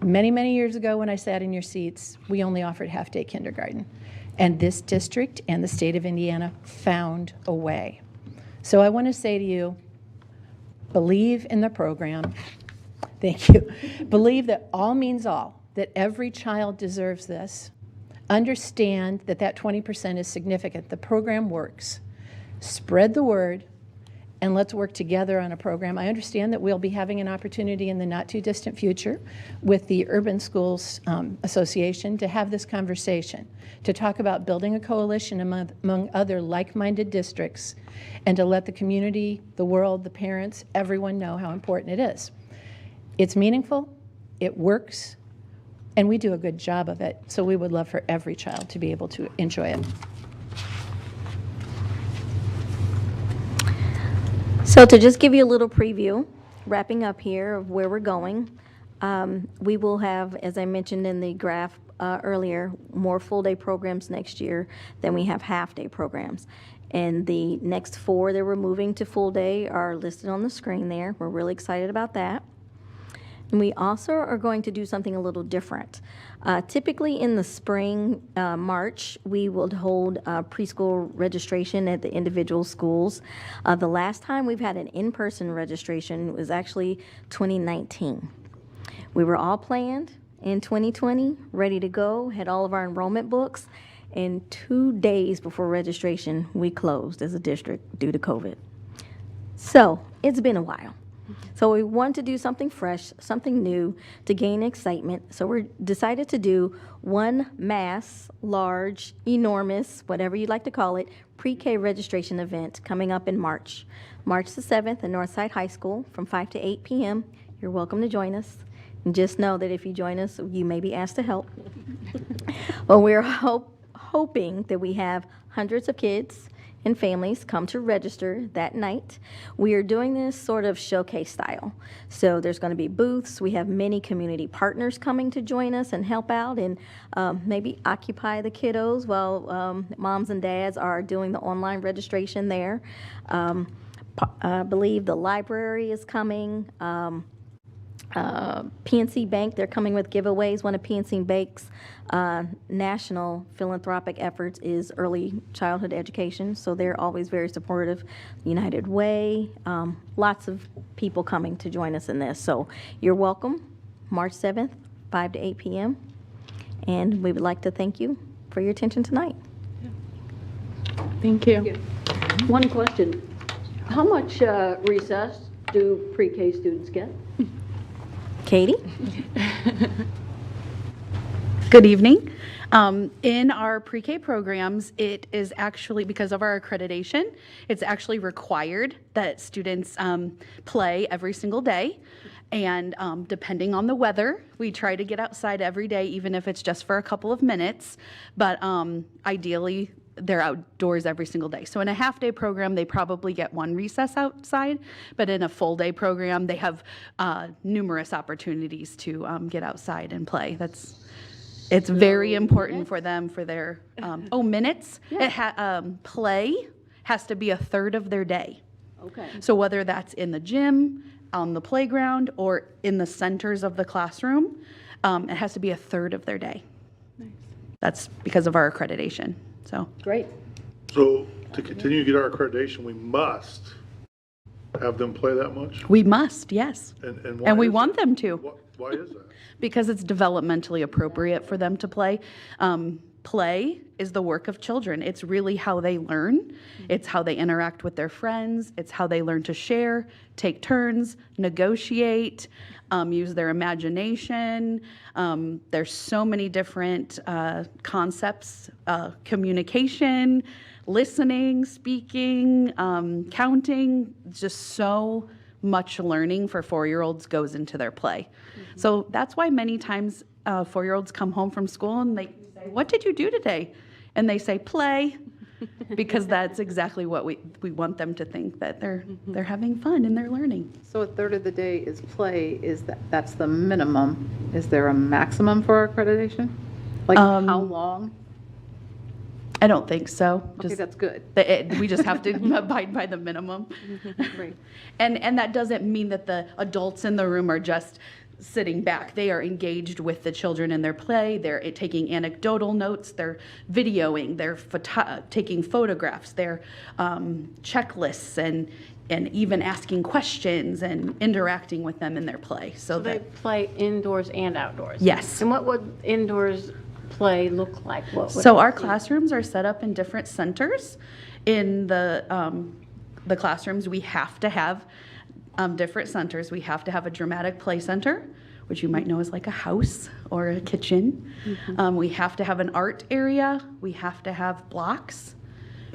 Many, many years ago when I sat in your seats, we only offered half-day kindergarten. And this district and the state of Indiana found a way. So I want to say to you, believe in the program. Thank you. Believe that all means all, that every child deserves this. Understand that that 20% is significant. The program works. Spread the word and let's work together on a program. I understand that we'll be having an opportunity in the not-too-distant future with the Urban Schools Association to have this conversation, to talk about building a coalition among other like-minded districts, and to let the community, the world, the parents, everyone know how important it is. It's meaningful, it works, and we do a good job of it, so we would love for every child to be able to enjoy it. So to just give you a little preview, wrapping up here of where we're going, we will have, as I mentioned in the graph earlier, more full-day programs next year than we have half-day programs. And the next 4 that we're moving to full-day are listed on the screen there. We're really excited about that. And we also are going to do something a little different. Typically in the spring, March, we will hold preschool registration at the individual schools. The last time we've had an in-person registration was actually 2019. We were all planned in 2020, ready to go, had all of our enrollment books, and 2 days before registration, we closed as a district due to COVID. So it's been a while. So we want to do something fresh, something new to gain excitement. So we decided to do one mass, large, enormous, whatever you'd like to call it, pre-K registration event coming up in March. March the 7th at Northside High School from 5 to 8 p.m. You're welcome to join us. And just know that if you join us, you may be asked to help. Well, we're hoping that we have hundreds of kids and families come to register that night. We are doing this sort of showcase style. So there's going to be booths. We have many community partners coming to join us and help out and maybe occupy the kiddos while moms and dads are doing the online registration there. I believe the library is coming. PNC Bank, they're coming with giveaways. One of PNC Bank's national philanthropic efforts is early childhood education, so they're always very supportive. United Way, lots of people coming to join us in this. So you're welcome, March 7th, 5 to 8 p.m. And we would like to thank you for your attention tonight. Thank you. One question. How much recess do pre-K students get? Katie? Good evening. In our pre-K programs, it is actually, because of our accreditation, it's actually required that students play every single day. And depending on the weather, we try to get outside every day, even if it's just for a couple of minutes. But ideally, they're outdoors every single day. So in a half-day program, they probably get 1 recess outside, but in a full-day program, they have numerous opportunities to get outside and play. It's very important for them, for their, minutes. Yeah. Play has to be a third of their day. Okay. So whether that's in the gym, on the playground, or in the centers of the classroom, it has to be a third of their day. Nice. That's because of our accreditation. So great. So to continue to get our accreditation, we must have them play that much? We must, yes. And we want them to. Why is that? Because it's developmentally appropriate for them to play. Play is the work of children. It's really how they learn. It's how they interact with their friends. It's how they learn to share, take turns, negotiate, use their imagination. There's so many different concepts, communication, listening, speaking, counting, just so much learning for 4-year-olds goes into their play. So that's why many times 4-year-olds come home from school and they say, "What did you do today?" And they say, "Play," because that's exactly what we want them to think, that they're having fun and they're learning. So a third of the day is play, that's the minimum. Is there a maximum for accreditation? Like how long? I don't think so. Okay, that's good. We just have to abide by the minimum. Right. And that doesn't mean that the adults in the room are just sitting back. They are engaged with the children in their play. They're taking anecdotal notes. They're videoing. They're taking photographs. They're checklists and even asking questions and interacting with them in their play. So they play indoors and outdoors? Yes. And what would indoors play look like? So our classrooms are set up in different centers in the the classrooms, we have to have different centers. We have to have a dramatic play center, which you might know is like a house or a kitchen. We have to have an art area. We have to have blocks.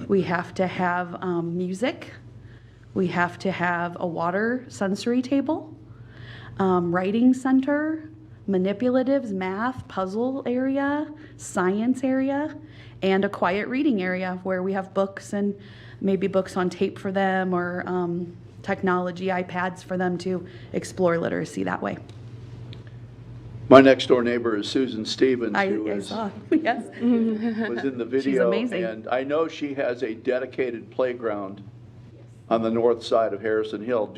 We have to have music. We have to have a water sensory table, writing center, manipulatives, math, puzzle area, science area, and a quiet reading area where we have books and maybe books on tape for them or technology, iPads for them to explore literacy that way. My next door neighbor is Susan Stevens, I was saw, yes. in the video. amazing. And I know she has a dedicated playground on the north side of Harrison Hill.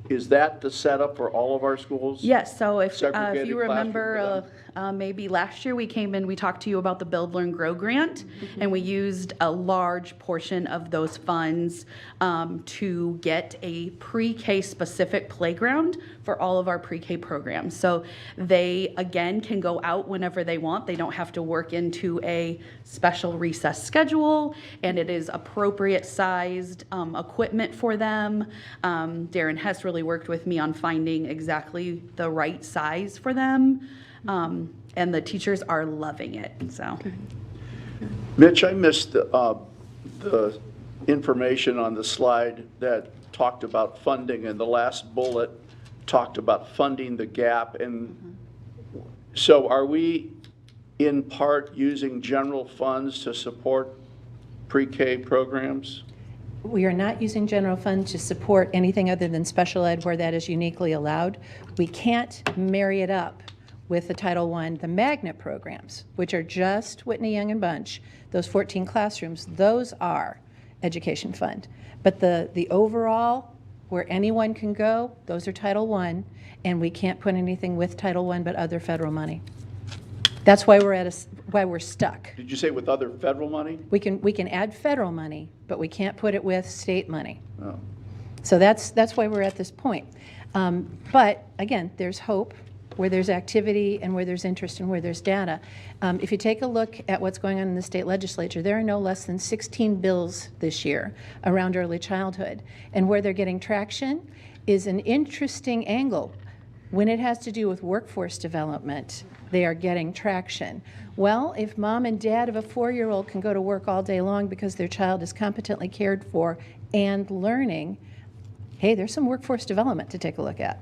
Is that the setup for all of our schools? Yes, so if Segregated you remember, maybe last year we came in, we talked to you about the Build, Learn, Grow grant, and we used a large portion of those funds to get a pre-K specific playground for all of our pre-K programs. So they, again, can go out whenever they want. They don't have to work into a special recess schedule, and it is appropriate sized equipment for them. Darren Hess really worked with me on finding exactly the right size for them. And the teachers are loving it, so. Mitch, I missed the information on the slide that talked about funding, and the last bullet talked about funding the gap. And so are we in part using general funds to support pre-K programs? We are not using general fund to support anything other than special ed where that is uniquely allowed. We can't marry it up with the Title I, the magnet programs, which are just Whitney Young and Bunch, those 14 classrooms, those are education fund. But the overall, where anyone can go, those are Title I, and we can't put anything with Title I but other federal money. That's why why we're stuck. Did you say with other federal money? We can add federal money, but we can't put it with state money. Oh. So that's why we're at this point. But again, there's hope where there's activity and where there's interest and where there's data. If you take a look at what's going on in the state legislature, there are no less than 16 bills this year around early childhood. And where they're getting traction is an interesting angle. When it has to do with workforce development, they are getting traction. Well, if mom and dad of a 4-year-old can go to work all day long because their child is competently cared for and learning, hey, there's some workforce development to take a look at.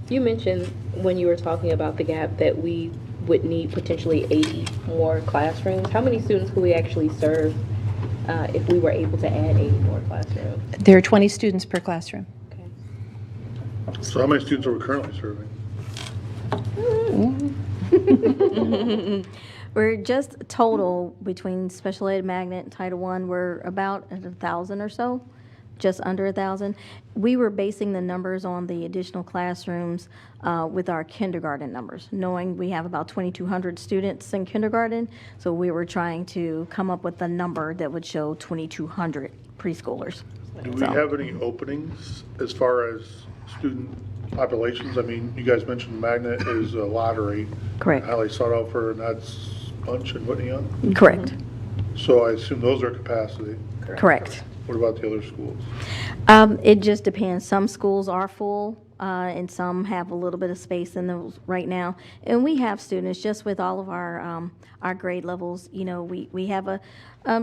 You mentioned when you were talking about the gap that we would need potentially 80 more classrooms. How many students could we actually serve if we were able to add 80 more classrooms? There are 20 students per classroom. So how many students are we currently serving? We're just total between special ed, magnet, and Title I, we're about at 1,000 or so, just under 1,000. We were basing the numbers on the additional classrooms with our kindergarten numbers, knowing we have about 2,200 students in kindergarten, so we were trying to come up with a number that would show 2,200 preschoolers. Do we have any openings as far as student populations? I mean, you guys mentioned Magnet is a lottery. Correct. Highly sought out for, and that's Bunch and Whitney Young? Correct. So I assume those are capacity. Correct. What about the other schools? It just depends. Some schools are full, and some have a little bit of space in those right now. And we have students, just with all of our grade levels, you know, we have a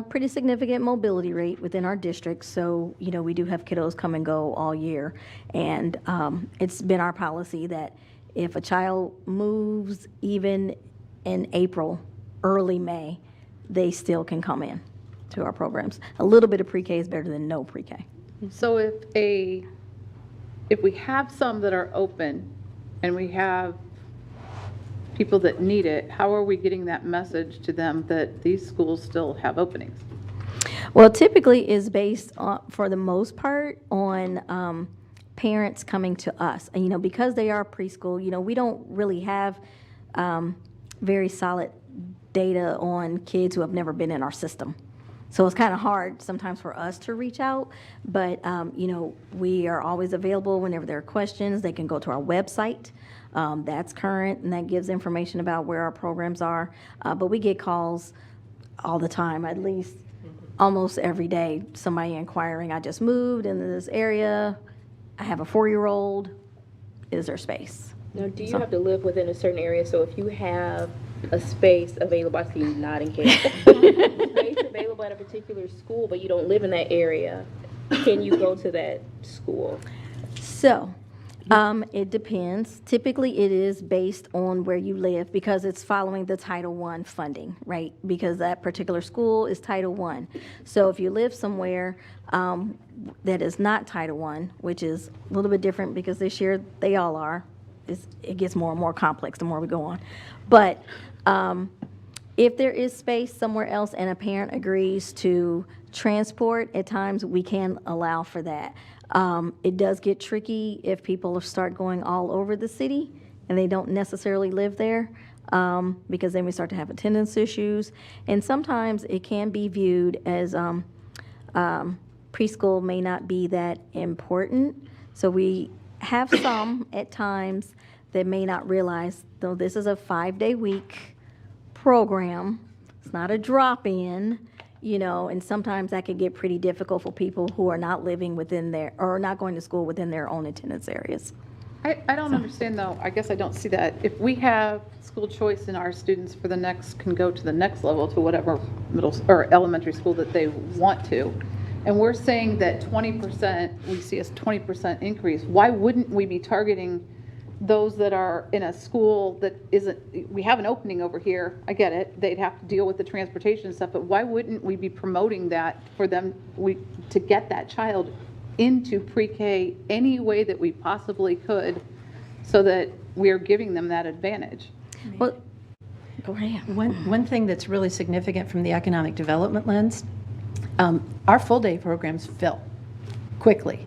pretty significant mobility rate within our district. So, you know, we do have kiddos come and go all year. And it's been our policy that if a child moves even in April, early May, they still can come in to our programs. A little bit of pre-K is better than no pre-K. So if we have some that are open and we have people that need it, how are we getting that message to them that these schools still have openings? Well, typically is based on, for the most part, on parents coming to us. And, you know, because they are preschool, you know, we don't really have very solid data on kids who have never been in our system. So it's kind of hard sometimes for us to reach out, but you know, we are always available whenever there are questions. They can go to our website. That's current, and that gives information about where our programs are. But we get calls all the time, at least almost every day, somebody inquiring, I just moved into this area, I have a 4-year-old, is there space? Now, do you have to live within a certain area? So if you have a space available, I see you nodding, Kate. Space available at a particular school, but you don't live in that area, can you go to that school? So, it depends. Typically, it is based on where you live because it's following the Title I funding, right? Because that particular school is Title I. So if you live somewhere that is not Title I, which is a little bit different because this year they all are, it gets more and more complex the more we go on. But if there is space somewhere else and a parent agrees to transport, at times we can allow for that. It does get tricky if people start going all over the city and they don't necessarily live there, because then we start to have attendance issues. And sometimes it can be viewed as preschool may not be that important. So we have some at times that may not realize, though this is a 5-day week program, it's not a drop-in, you know, and sometimes that could get pretty difficult for people who are not living within their, or not going to school within their own attendance areas. I don't understand though, I guess I don't see that. If we have school choice and our students for the next, can go to the next level to whatever middle or elementary school that they want to, and we're saying that 20%, we see a 20% increase, why wouldn't we be targeting those that are in a school that isn't, we have an opening over here, I get it, they'd have to deal with the transportation stuff, but why wouldn't we be promoting that for them, to get that child into pre-K any way that we possibly could so that we're giving them that advantage? Well, go ahead. One thing that's really significant from the economic development lens, our full-day programs fill quickly.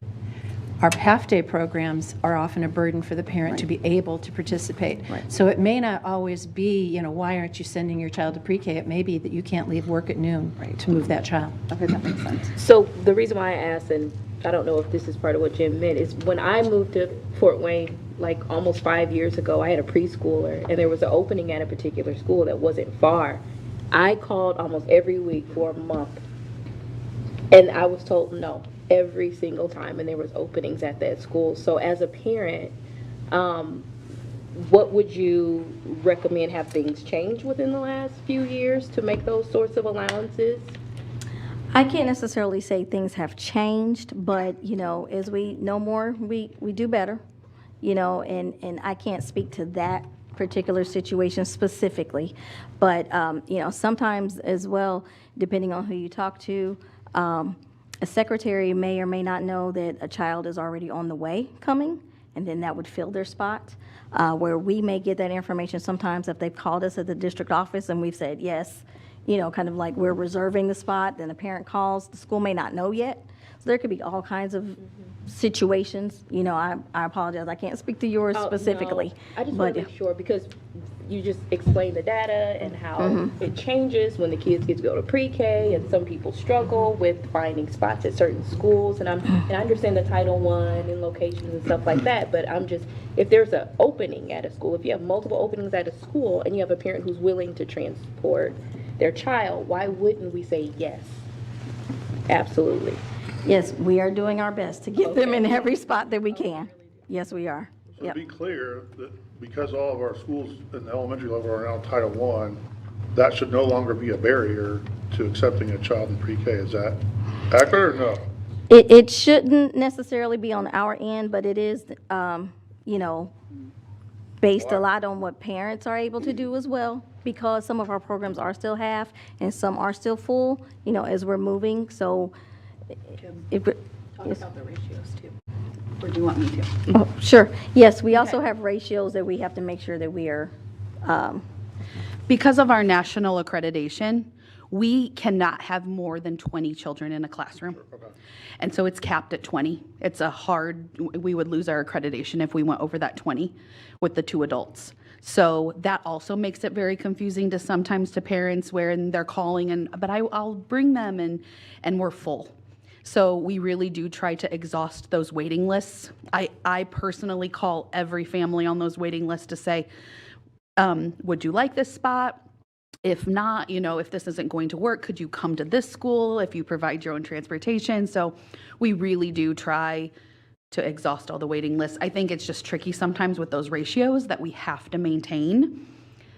Our half-day programs are often a burden for the parent to be able to participate. So it may not always be, you know, why aren't you sending your child to pre-K? It may be that you can't leave work at noon to move that child. Okay, that makes sense. So the reason why I asked, and I don't know if this is part of what Jim meant, is when I moved to Fort Wayne, like almost 5 years ago, I had a preschooler, and there was an opening at a particular school that wasn't far. I called almost every week for a month, and I was told no every single time, and there was openings at that school. So as a parent, what would you recommend? Have things changed within the last few years to make those sorts of allowances? I can't necessarily say things have changed, but, you know, as we know more, we do better, you know, and I can't speak to that particular situation specifically. But, you know, sometimes as well, depending on who you talk to, a secretary may or may not know that a child is already on the way coming, and then that would fill their spot. Where we may get that information sometimes if they've called us at the district office and we've said yes, you know, kind of like we're reserving the spot, then a parent calls, the school may not know yet. So there could be all kinds of situations. You know, I apologize, I can't speak to yours specifically. No, I just want to make sure, because you just explained the data and how it changes when the kids get to go to pre-K, and some people struggle with finding spots at certain schools. And I understand the Title I and locations and stuff like that, but I'm just, if there's an opening at a school, if you have multiple openings at a school and you have a parent who's willing to transport their child, why wouldn't we say yes? Absolutely. Yes, we are doing our best to get them in every spot that we can. Yes, we are. So to be clear, that because all of our schools in the elementary level are now Title I, that should no longer be a barrier to accepting a child in pre-K. Is that accurate or no? It shouldn't necessarily be on our end, but it is, you know, based a lot on what parents are able to do as well, because some of our programs are still half and some are still full, you know, as we're moving. So Talk about the ratios too. Or do you want me to? Oh, sure. Yes, we also have ratios that we have to make sure that we are. Because of our national accreditation, we cannot have more than 20 children in a classroom. And so it's capped at 20. It's a hard, we would lose our accreditation if we went over that 20 with the 2 adults. So that also makes it very confusing to sometimes to parents where they're calling but I'll bring them and we're full. So we really do try to exhaust those waiting lists. I personally call every family on those waiting lists to say, would you like this spot? If not, if this isn't going to work, could you come to this school if you provide your own transportation? So we really do try to exhaust all the waiting lists. I think it's just tricky sometimes with those ratios that we have to maintain,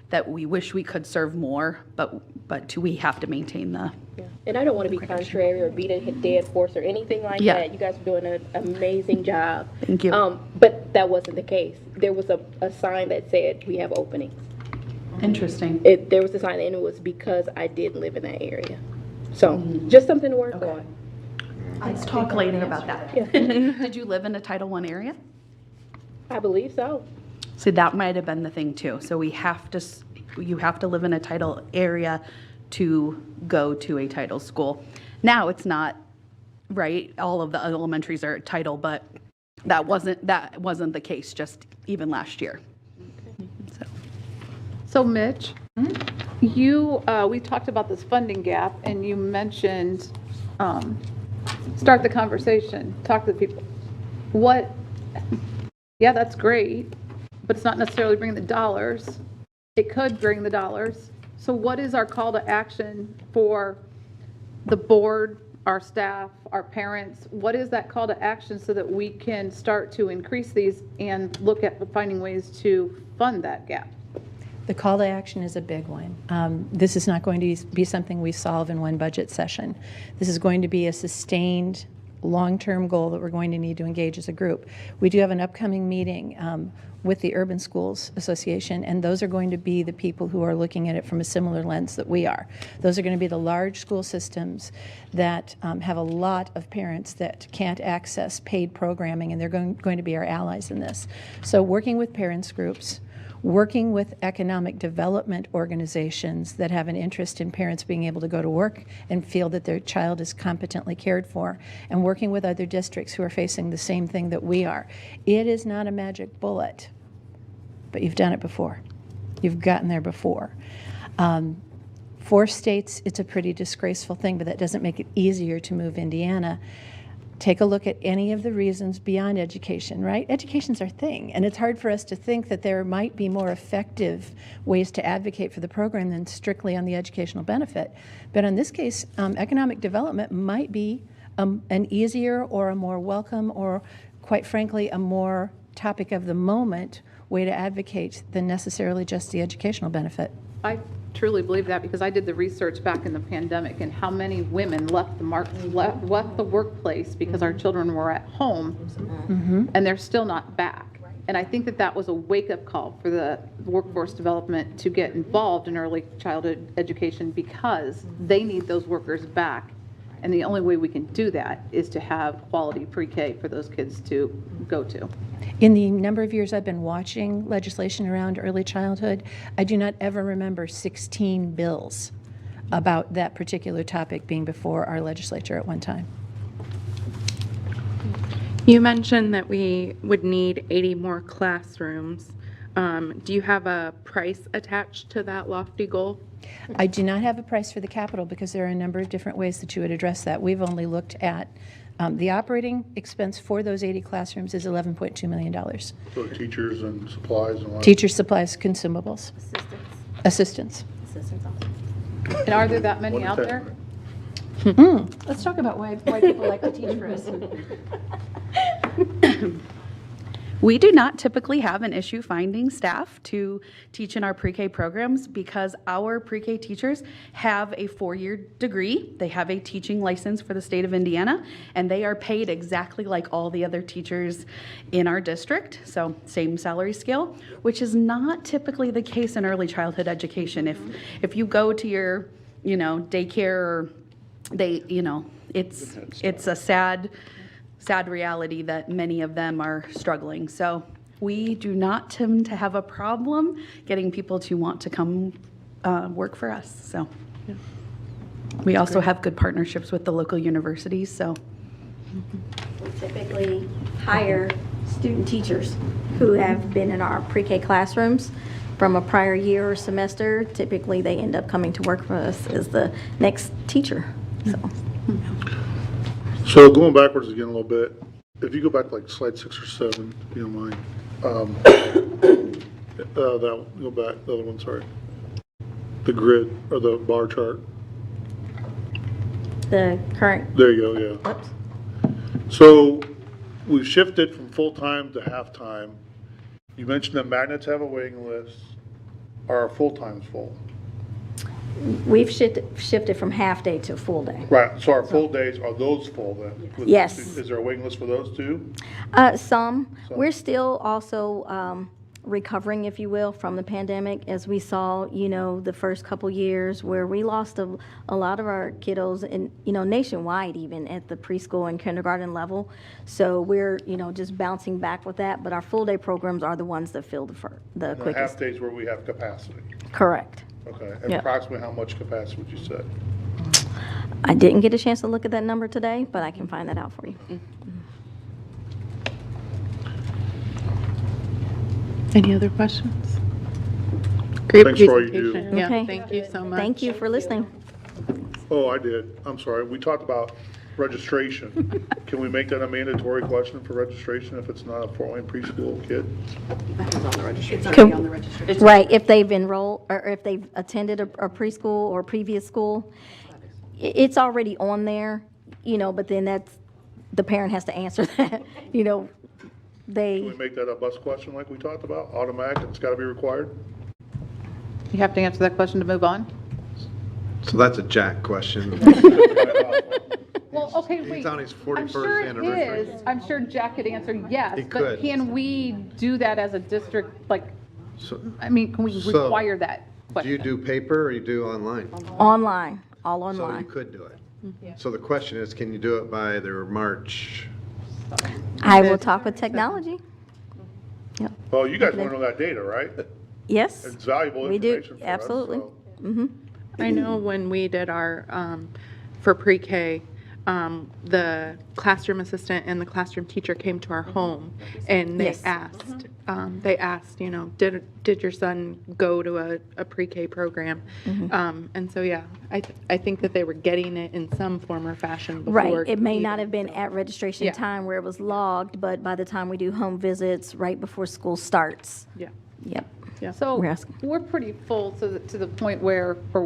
that we wish we could serve more, but we have to maintain the. Yeah. And I don't want to be contrary or beat a dead horse or anything like Yeah. that. You guys are doing an amazing job. Thank you. But that wasn't the case. There was a sign that said we have openings. Interesting. There was a sign, and it was because I did live in that area. So just something to work on. Let's talk later about that. Yeah. Did you live in a Title I area? I believe so. So that might have been the thing too. So you have to live in a title area to go to a title school. Now it's not, right? All of the elementaries are title, but that wasn't the case just even last year. So Mitch, we talked about this funding gap, and you mentioned start the conversation, talk to the people. Yeah, that's great, but it's not necessarily bringing the dollars. It could bring the dollars. So what is our call to action for the board, our staff, our parents? What is that call to action so that we can start to increase these and look at finding ways to fund that gap? The call to action is a big one. This is not going to be something we solve in one budget session. This is going to be a sustained, long-term goal that we're going to need to engage as a group. We do have an upcoming meeting with the Urban Schools Association, and those are going to be the people who are looking at it from a similar lens that we are. Those are going to be the large school systems that have a lot of parents that can't access paid programming, and they're going to be our allies in this. So working with parents groups, working with economic development organizations that have an interest in parents being able to go to work and feel that their child is competently cared for, and working with other districts who are facing the same thing that we are. It is not a magic bullet, but you've done it before. You've gotten there before. 4 states, it's a pretty disgraceful thing, but that doesn't make it easier to move Indiana. Take a look at any of the reasons beyond education, right? Education's our thing, and it's hard for us to think that there might be more effective ways to advocate for the program than strictly on the educational benefit. But in this case, economic development might be an easier or a more welcome or, quite frankly, a more topic of the moment way to advocate than necessarily just the educational benefit. I truly believe that because I did the research back in the pandemic and how many women left the workplace because our children were at home and they're still not back. And I think that was a wake-up call for the workforce development to get involved in early childhood education because they need those workers back. And the only way we can do that is to have quality pre-K for those kids to go to. In the number of years I've been watching legislation around early childhood, I do not ever remember 16 bills about that particular topic being before our legislature at one time. You mentioned that we would need 80 more classrooms. Do you have a price attached to that lofty goal? I do not have a price for the capital because there are a number of different ways that you would address that. We've only looked at the operating expense for those 80 classrooms is $11.2 million. So teachers and supplies and what? Teachers, supplies, consumables. Assistance. And are there that many out there? Let's talk about why people like to teach for us. We do not typically have an issue finding staff to teach in our pre-K programs because our pre-K teachers have a 4-year degree. They have a teaching license for the state of Indiana, and they are paid exactly like all the other teachers in our district, so same salary scale, which is not typically the case in early childhood education. If you go to your, daycare, it's a sad reality that many of them are struggling. So we do not tend to have a problem getting people to want to come work for us. So we also have good partnerships with the local universities. So we typically hire student teachers who have been in our pre-K classrooms from a prior year or semester. Typically they end up coming to work for us as the next teacher. So going backwards again a little bit, if you go back to like slide 6 or 7, if you don't mind. Go back, the other one, sorry. The grid or the bar chart. The current, There you go, yeah. So we've shifted from full-time to half-time. You mentioned that magnets have a waiting list. Are our full-times full? we've shifted from half-day to full-day. Right, so our full days, are those full then? Yes. Is there a waiting list for those too? Some. We're still also recovering, if you will, from the pandemic, as we saw, the first couple years where we lost a lot of our kiddos, and nationwide, even at the preschool and kindergarten level. So we're just bouncing back with that. But our full-day programs are the ones that fill the quickest. Half days where we have capacity. Correct. Okay, and Yep. approximately how much capacity would you say? I didn't get a chance to look at that number today, but I can find that out for you. Any other questions? Great Thanks for all you do. presentation. Yeah, Okay. thank you so much. Thank you for listening. Oh, I did. I'm sorry. We talked about registration. Can we make that a mandatory question for registration if it's not a foreign preschool kid? Right, if they've enrolled, or if they've attended a preschool or previous school, it's already on there, but then the parent has to answer that, Can we make that a bus question like we talked about, automatic, and it's got to be required? You have to answer that question to move on? So that's a Jack question. Well, okay, wait. He's on his I'm 41st sure it anniversary. is. I'm sure Jack could answer yes. He But could. can we do that as a district, So, can we So, require that do question? you do paper or you do online? Online, all So you online. could do it. So the question is, can you do it by either March? I will talk with technology. Yep. Well, you guys want to know that data, right? Yes. It's valuable We do, information for us, absolutely. so. Mm-hmm. I know when we did our, for pre-K, the classroom assistant and the classroom teacher came to our home, and they Yes. asked, did your son go to a pre-K program? And so, yeah, I think that they were getting it in some form or fashion before. Right, it may not even- have been at registration Yeah. time where it was logged, but by the time we do home visits, right before school starts. Yeah. Yep. So We're asking. we're pretty full to the point where, or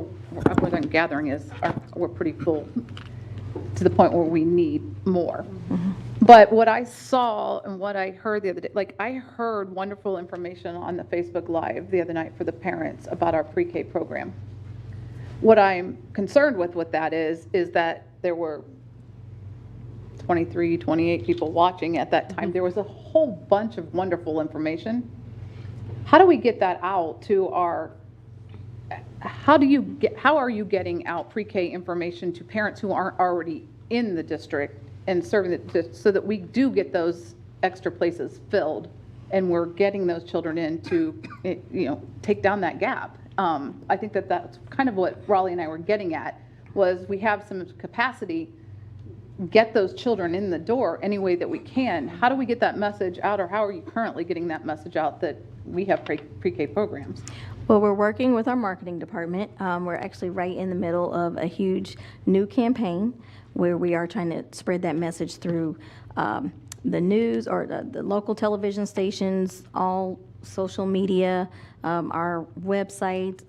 what I'm gathering is, we're pretty full to the point where we need more. But what I saw and what I heard the other day, I heard wonderful information on the Facebook Live the other night for the parents about our pre-K program. What I'm concerned with that is that there were 23, 28 people watching at that time. There was a whole bunch of wonderful information. How do we get that out to how are you getting out pre-K information to parents who aren't already in the district and serving it, so that we do get those extra places filled and we're getting those children in to, take down that gap? I think that's kind of what Raleigh and I were getting at, was we have some capacity, get those children in the door any way that we can. How do we get that message out, or how are you currently getting that message out that we have pre-K programs? Well, we're working with our marketing department. We're actually right in the middle of a huge new campaign where we are trying to spread that message through the news or the local television stations, all social media, our website,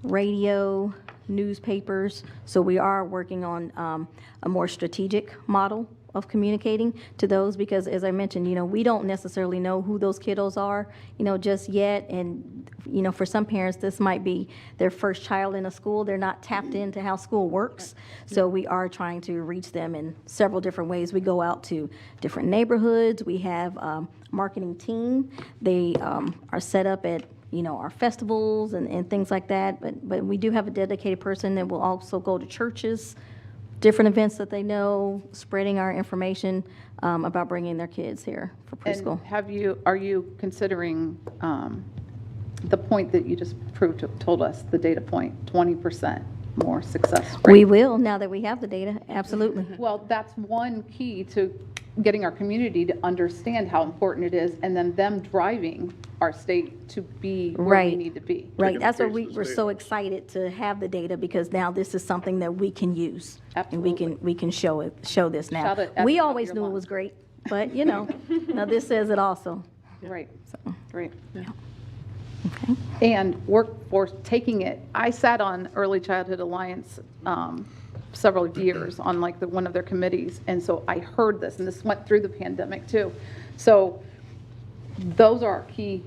radio, newspapers. So we are working on a more strategic model of communicating to those, because as I mentioned, we don't necessarily know who those kiddos are, just yet. And, for some parents, this might be their first child in a school. They're not tapped into how school works. So we are trying to reach them in several different ways. We go out to different neighborhoods. We have a marketing team. They are set up at our festivals and things like that. But we do have a dedicated person that will also go to churches, different events that they know, spreading our information about bringing their kids here for preschool. And are you considering the point that you just told us, the data point, 20% more success rate? We will, now that we have the data, absolutely. Well, that's one key to getting our community to understand how important it is, and then them driving our state to be where we Right. need to be. Right, that's why we were so excited to have the data, because now this is something that we can use. Absolutely. And we can show this now. Shout it at We the top of always your knew it lungs. was great, but now this says it also. Right, great. And workforce taking it. I sat on Early Childhood Alliance several years on like one of their committees, and so I heard this, and this went through the pandemic too. So those are key.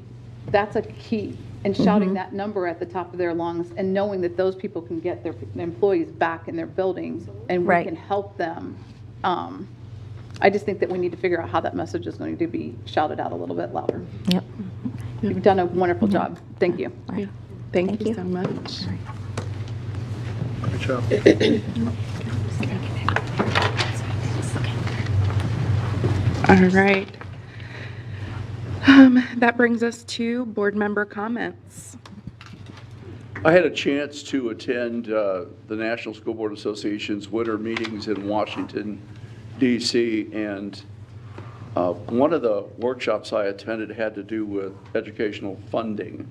That's a key. And shouting that number at the top of their lungs and knowing that those people can get their employees back in their buildings and we can help them. I just think that we need to figure out how that message is going to be shouted out a little bit louder. Yep. You've done a wonderful job. Thank you. Thank you so much. Good job. All right. That brings us to board member comments. I had a chance to attend the National School Board Association's winter meetings in Washington, D.C., and one of the workshops I attended had to do with educational funding,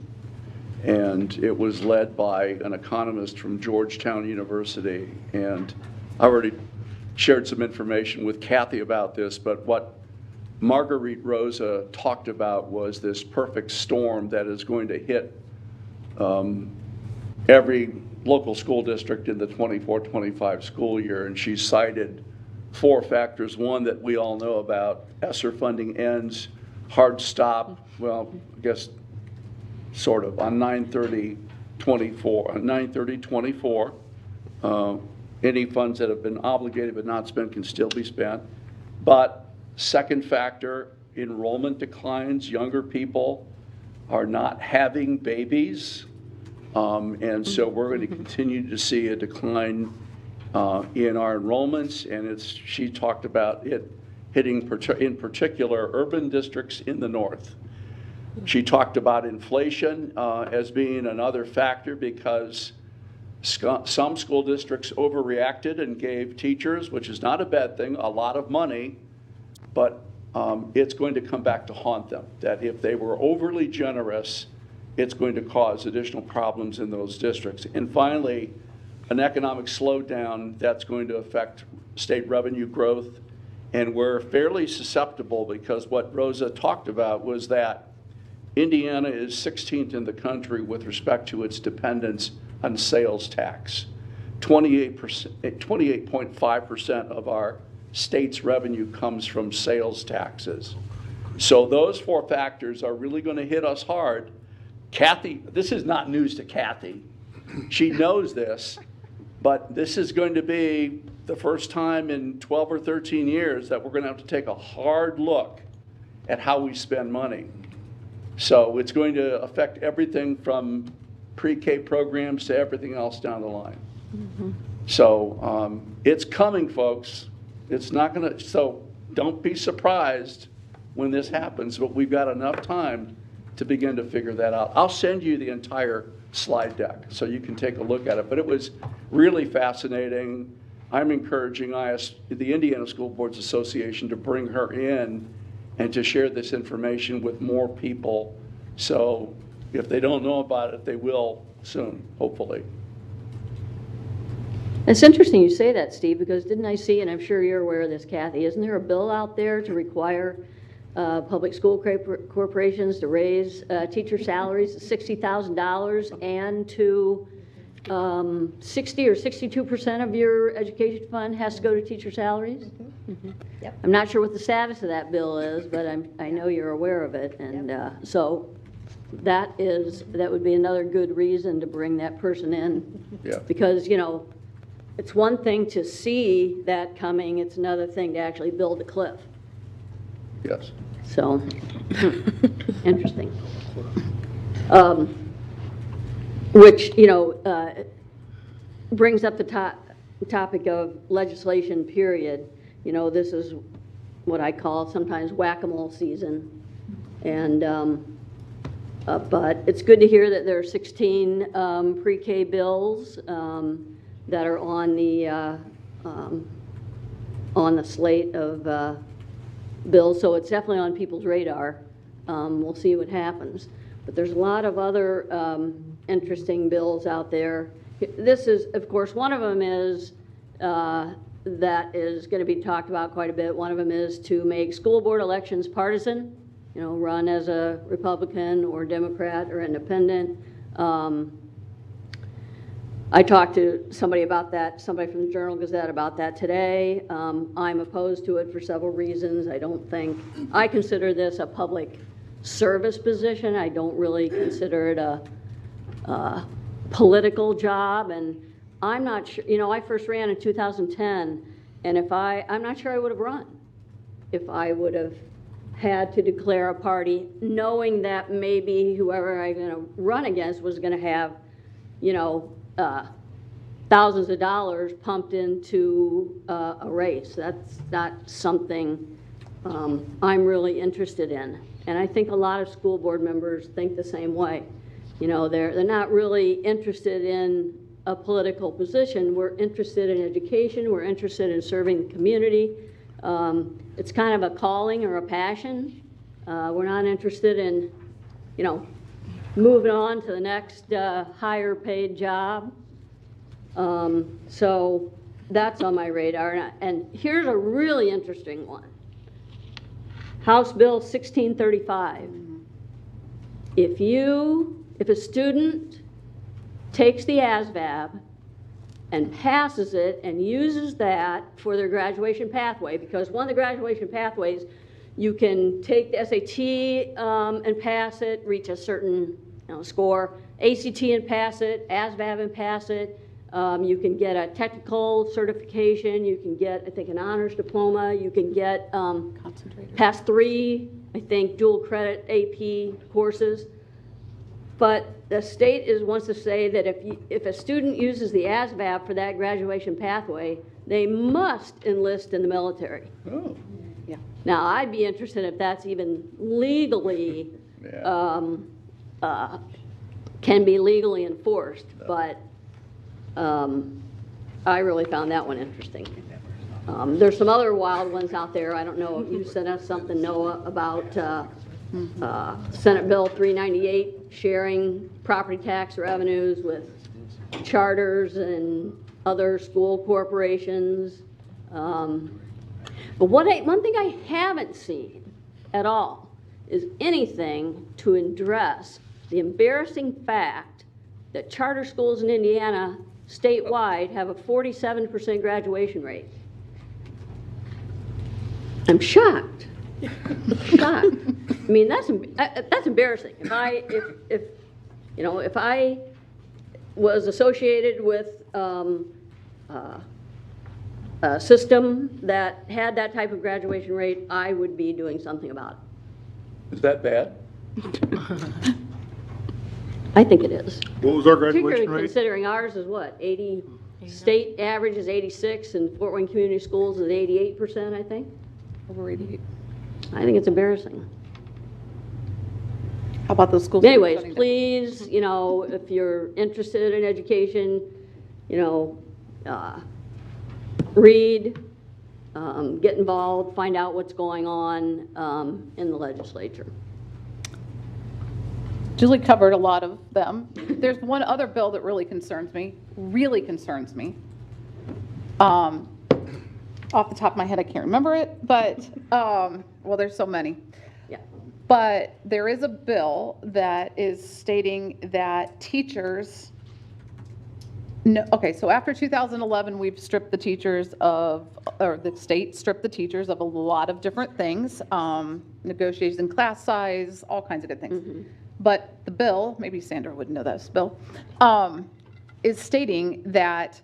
and it was led by an economist from Georgetown University, and I already shared some information with Kathy about this, but what Marguerite Rosa talked about was this perfect storm that is going to hit every local school district in the 24-25 school year, and she cited 4 factors. One that we all know about: ESSER funding ends, hard stop, well, I guess sort of, on 9/30/24. Any funds that have been obligated but not spent can still be spent. But second factor, enrollment declines. Younger people are not having babies. And so we're going to continue to see a decline in our enrollments. And she talked about it hitting, in particular, urban districts in the north. She talked about inflation as being another factor because some school districts overreacted and gave teachers, which is not a bad thing, a lot of money, but it's going to come back to haunt them. That if they were overly generous, it's going to cause additional problems in those districts. And finally, an economic slowdown that's going to affect state revenue growth. And we're fairly susceptible because what Rosa talked about was that Indiana is 16th in the country with respect to its dependence on sales tax. 28.5% of our state's revenue comes from sales taxes. So those 4 factors are really going to hit us hard. Kathy, this is not news to Kathy. She knows this, but this is going to be the first time in 12 or 13 years that we're going to have to take a hard look at how we spend money. So it's going to affect everything from pre-K programs to everything else down the line. So it's coming, folks. It's not going to, so don't be surprised when this happens, but we've got enough time to begin to figure that out. I'll send you the entire slide deck so you can take a look at it, but it was really fascinating. I'm encouraging the Indiana School Boards Association to bring her in and to share this information with more people. So if they don't know about it, they will soon, hopefully. It's interesting you say that, Steve, because didn't I see, and I'm sure you're aware of this, Kathy, isn't there a bill out there to require public school corporations to raise teacher salaries to $60,000 and to 60 or 62% of your education fund has to go to teacher salaries? Yep. I'm not sure what the status of that bill is, but I know you're aware of it, and so that would be another good reason to bring that person in. Yeah. Because, you know, it's one thing to see that coming, it's another thing to actually build a cliff. Yes. So, interesting. Which, you know, brings up the topic of legislation, period. You know, this is what I call sometimes whack-a-mole season. And, but it's good to hear that there are 16 pre-K bills that are on the slate of bills, so it's definitely on people's radar. We'll see what happens. But there's a lot of other interesting bills out there. This is, of course, one of them is that is going to be talked about quite a bit. One of them is to make school board elections partisan. run as a Republican or Democrat or independent. I talked to somebody about that, somebody from the Journal-Gazette about that today. I'm opposed to it for several reasons. I consider this a public service position. I don't really consider it a political job, and I'm not sure, I first ran in 2010, and I'm not sure I would have run if I would have had to declare a party, knowing that maybe whoever I'm going to run against was going to have, thousands of dollars pumped into a race. That's not something I'm really interested in. And I think a lot of school board members think the same way. They're not really interested in a political position. We're interested in education. We're interested in serving the community. It's kind of a calling or a passion. We're not interested in, moving on to the next higher paid job. So that's on my radar. And here's a really interesting one. House Bill 1635. If a student takes the ASVAB and passes it and uses that for their graduation pathway, because one of the graduation pathways, you can take the SAT and pass it, reach a certain score, ACT and pass it, ASVAB and pass it. You can get a technical certification. You can get, I think, an honors diploma. You can get pass 3, I think, dual credit AP courses. But the state wants to say that if a student uses the ASVAB for that graduation pathway, they must enlist in the military. Oh. Yeah. Now, I'd be interested if that's even legally, can be legally enforced, but I really found that one interesting. There's some other wild ones out there. I don't know if you sent us something, Noah, about Senate Bill 398, sharing property tax revenues with charters and other school corporations. But one thing I haven't seen at all is anything to address the embarrassing fact that charter schools in Indiana statewide have a 47% graduation rate. I'm shocked. Shocked. I mean, that's embarrassing. If I was associated with a system that had that type of graduation rate, I would be doing something about it. Is that bad? I think it is. What was our graduation Particularly rate? considering ours is what, 80, state average is 86, and Fort Wayne Community Schools is 88%, I think. Over 88. I think it's embarrassing. How about those schools? Anyways, please, if you're interested in education, read, get involved, find out what's going on in the legislature. Julie covered a lot of them. There's one other bill that really concerns me. Off the top of my head, I can't remember it, but, well, there's so many. Yeah. But there is a bill that is stating that teachers, so after 2011, we've stripped the teachers or the state stripped the teachers of a lot of different things, negotiations in class size, all kinds of good things. Mm-hmm. But the bill, maybe Sandra would know this bill, is stating that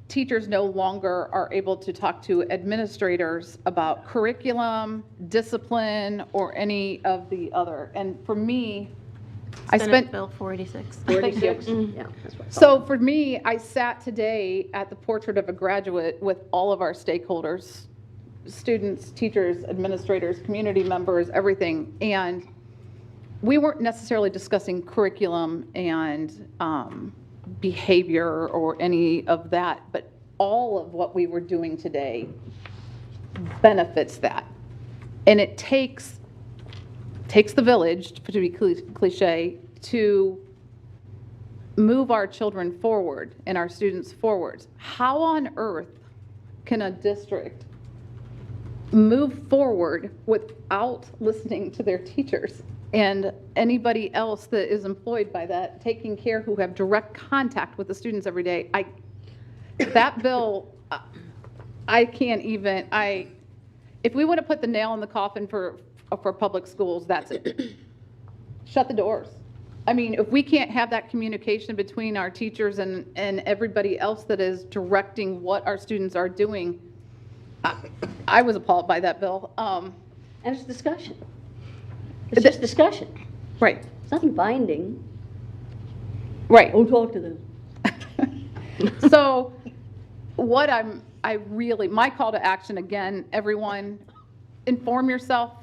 teachers no longer are able to talk to administrators about curriculum, discipline, or any of the other. And for me, I spent Bill 486. 46? Mm-hmm. Yeah, that's what I thought. So for me, I sat today at the Portrait of a Graduate with all of our stakeholders, students, teachers, administrators, community members, everything. And we weren't necessarily discussing curriculum and behavior or any of that, but all of what we were doing today benefits that. And it takes the village, to be cliche, to move our children forward and our students forward. How on earth can a district move forward without listening to their teachers and anybody else that is employed by that, taking care, who have direct contact with the students every day. That bill, I can't even, if we want to put the nail in the coffin for public schools, that's it. Shut the doors. I mean, if we can't have that communication between our teachers and everybody else that is directing what our students are doing, I was appalled by that bill. And it's discussion. It's just discussion. Right. It's nothing binding. Right. Don't talk to them. So what my call to action, again, everyone, inform yourself,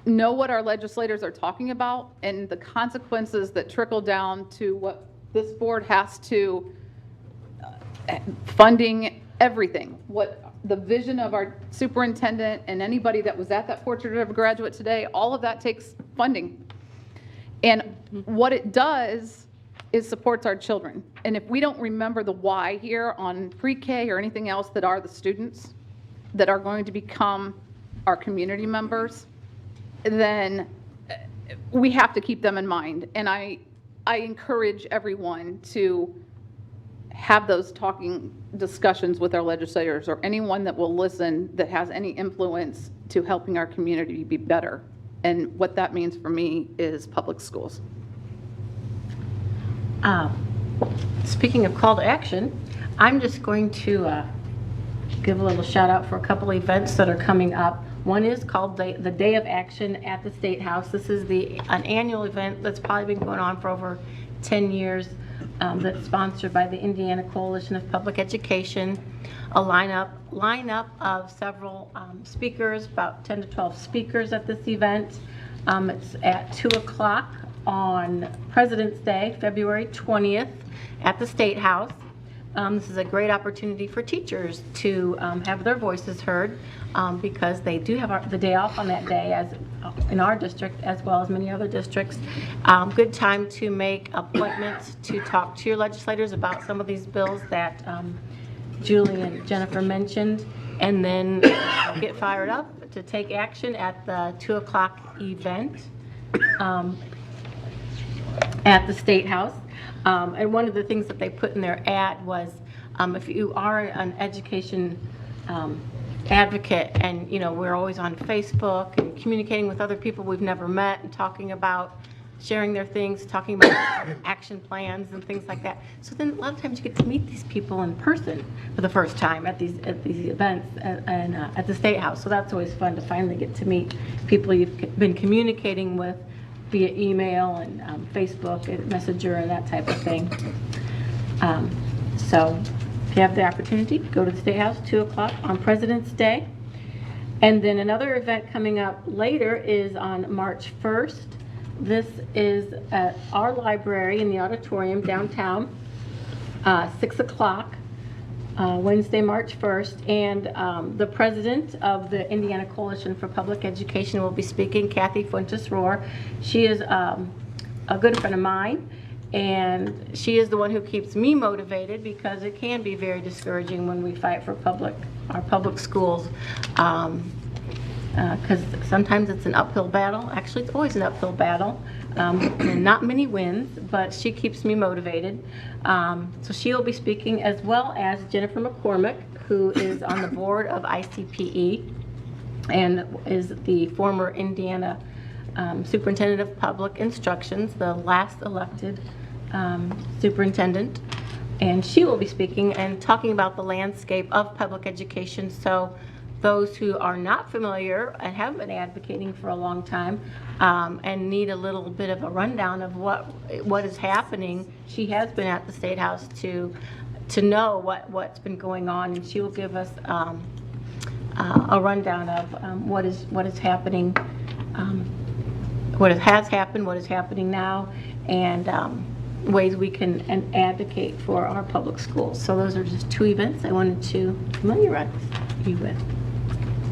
know what our legislators are talking about and the consequences that trickle down to what this board has to, funding everything, what the vision of our superintendent and anybody that was at that portrait of a graduate today, all of that takes funding. And what it does is supports our children. And if we don't remember the why here on pre-K or anything else that are the students that are going to become our community members, then we have to keep them in mind. And I encourage everyone to have those talking discussions with our legislators or anyone that will listen that has any influence to helping our community be better. And what that means for me is public schools. Speaking of call to action, I'm just going to give a little shout out for a couple events that are coming up. One is called the Day of Action at the State House. This is an annual event that's probably been going on for over 10 years. That's sponsored by the Indiana Coalition of Public Education. A lineup of several speakers, about 10 to 12 speakers at this event. It's at 2 o'clock on President's Day, February 20th, at the State House. This is a great opportunity for teachers to have their voices heard because they do have the day off on that day, as in our district as well as many other districts. Good time to make appointments to talk to your legislators about some of these bills that Julie and Jennifer mentioned, and then get fired up to take action at the 2 o'clock event at the State House. And one of the things that they put in their ad was, if you are an education advocate, and we're always on Facebook and communicating with other people we've never met and talking about sharing their things, talking about action plans and things like that. So then a lot of times you get to meet these people in person for the first time at these events and at the State House. So that's always fun to finally get to meet people you've been communicating with via email and Facebook and Messenger and that type of thing. So if you have the opportunity, go to the State House, 2 o'clock on President's Day. And then another event coming up later is on March 1st. This is at our library in the auditorium downtown, 6 o'clock, Wednesday, March 1st. And the president of the Indiana Coalition for Public Education will be speaking, Kathy Fuentes-Rohr. She is a good friend of mine, and she is the one who keeps me motivated because it can be very discouraging when we fight for our public schools. Because sometimes it's an uphill battle. Actually, it's always an uphill battle, and not many wins, but she keeps me motivated. So she will be speaking, as well as Jennifer McCormick, who is on the board of ICPE and is the former Indiana Superintendent of Public Instructions, the last elected superintendent. And she will be speaking and talking about the landscape of public education. So those who are not familiar and haven't been advocating for a long time and need a little bit of a rundown of what is happening, she has been at the State House to know what's been going on, and she will give us a rundown of what is happening, what has happened, what is happening now, and ways we can advocate for our public schools. So those are just two events I wanted to familiarize you with.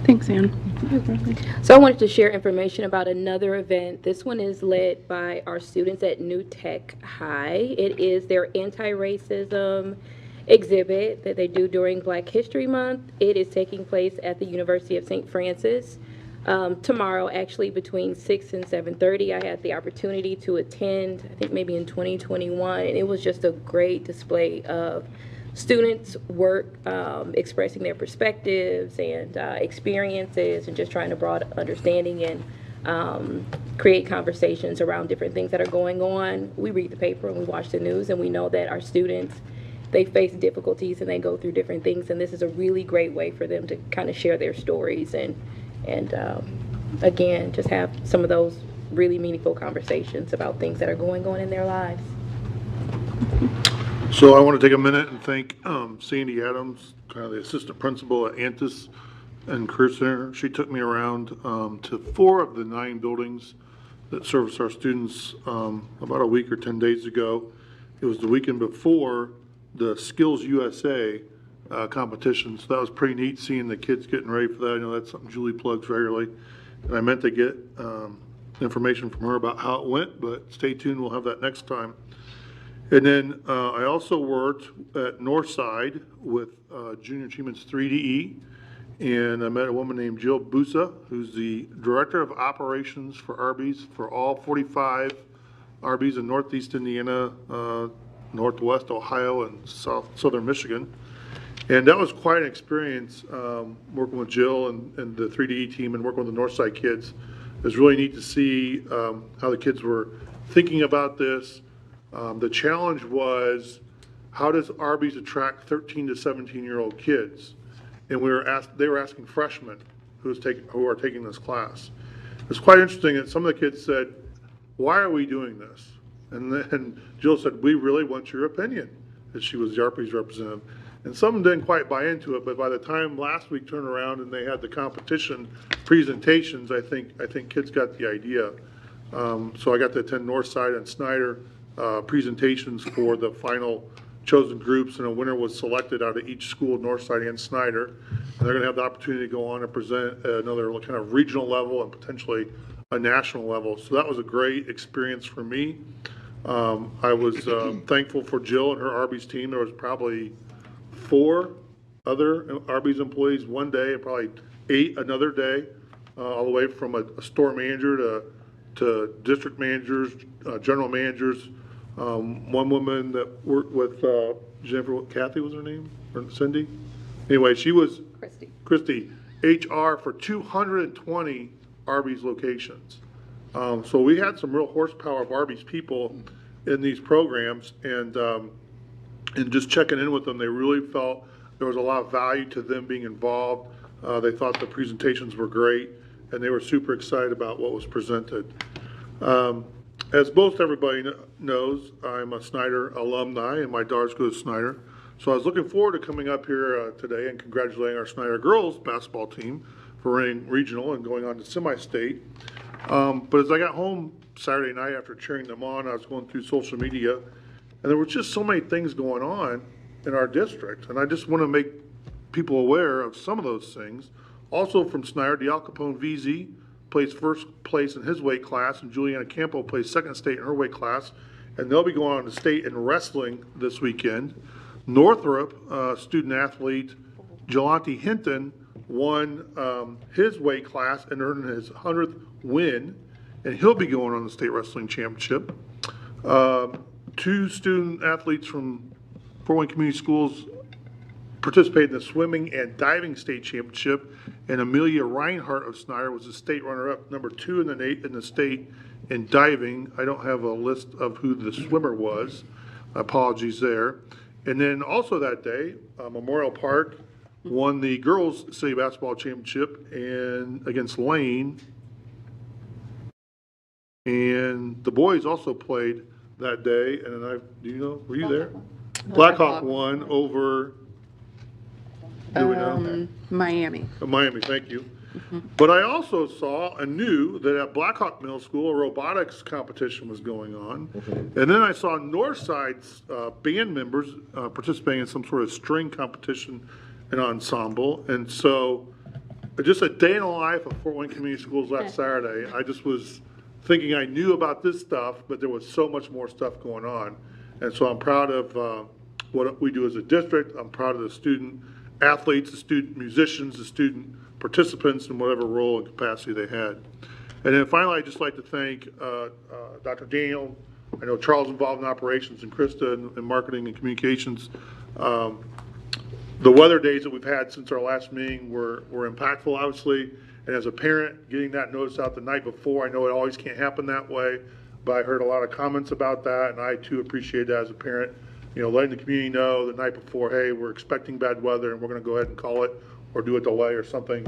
Thanks, Ann. So I wanted to share information about another event. This one is led by our students at New Tech High. It is their anti-racism exhibit that they do during Black History Month. It is taking place at the University of St. Francis tomorrow, actually between 6 and 7:30. I had the opportunity to attend, I think maybe in 2021, and it was just a great display of students' work, expressing their perspectives and experiences, and just trying to broaden understanding and create conversations around different things that are going on. We read the paper and we watch the news, and we know that our students, they face difficulties and they go through different things, and this is a really great way for them to kind of share their stories and again, just have some of those really meaningful conversations about things that are going on in their lives. So I want to take a minute and thank Sandy Adams, kind of the assistant principal at Antis and Career Center. She took me around to 4 of the 9 buildings that service our students about a week or 10 days ago. It was the weekend before the Skills USA competition, so that was pretty neat seeing the kids getting ready for that. I know that's something Julie plugs regularly, and I meant to get information from her about how it went, but stay tuned, we'll have that next time. And then I also worked at Northside with Junior Achievements 3DE, and I met a woman named Jill Busa, who's the Director of Operations for Arby's for all 45 Arby's in Northeast Indiana, Northwest Ohio, and Southern Michigan. And that was quite an experience working with Jill and the 3DE team and working with the Northside kids. It was really neat to see how the kids were thinking about this. The challenge was, how does Arby's attract 13 to 17-year-old kids? And they were asking freshmen who are taking this class. It's quite interesting that some of the kids said, why are we doing this? And then Jill said, we really want your opinion, as she was the Arby's representative. And some didn't quite buy into it, but by the time last week turned around and they had the competition presentations, I think kids got the idea. So I got to attend Northside and Snyder presentations for the final chosen groups, and a winner was selected out of each school, Northside and Snyder. And they're going to have the opportunity to go on and present at another kind of regional level and potentially a national level. So that was a great experience for me. I was thankful for Jill and her Arby's team. There was probably 4 other Arby's employees one day and probably 8 another day, all the way from a store manager to district managers, general managers. One woman that worked with Jennifer, Kathy was her name, or Cindy? Anyway, she was Christy, HR for 220 Arby's locations. So we had some real horsepower of Arby's people in these programs, and just checking in with them, they really felt there was a lot of value to them being involved. They thought the presentations were great, and they were super excited about what was presented. As most everybody knows, I'm a Snyder alumni, and my daughters go to Snyder. So I was looking forward to coming up here today and congratulating our Snyder girls basketball team for winning regional and going on to semi-state. But as I got home Saturday night after cheering them on, I was going through social media, and there were just so many things going on in our district. And I just want to make people aware of some of those things. Also from Snyder, Al Capone VZ placed first place in his weight class, and Juliana Campo placed second state in her weight class. And they'll be going on to state in wrestling this weekend. Northrop student athlete Jelonte Hinton won his weight class and earned his 100th win, and he'll be going on the state wrestling championship. 2 student athletes from Fort Wayne Community Schools participated in the swimming and diving state championship, and Amelia Reinhart of Snyder was the state runner-up, number 2 in the state in diving. I don't have a list of who the swimmer was. Apologies there. And then also that day, Memorial Park won the girls' city basketball championship against Lane. And the boys also played that day. And then do you know, were you there? Blackhawk won over, do we know? Miami. Miami, thank you. But I also saw and knew that at Blackhawk Middle School, a robotics competition was going on. And then I saw Northside's band members participating in some sort of string competition and ensemble. And so just a day in the life of Fort Wayne Community Schools last Saturday, I just was thinking I knew about this stuff, but there was so much more stuff going on. And so I'm proud of what we do as a district. I'm proud of the student athletes, the student musicians, the student participants in whatever role and capacity they had. And then finally, I'd just like to thank Dr. Daniel. I know Charles involved in operations and Krista in marketing and communications. The weather days that we've had since our last meeting were impactful, obviously. And as a parent, getting that notice out the night before, I know it always can't happen that way, but I heard a lot of comments about that, and I too appreciate that as a parent. Letting the community know the night before, hey, we're expecting bad weather and we're going to go ahead and call it or do a delay or something.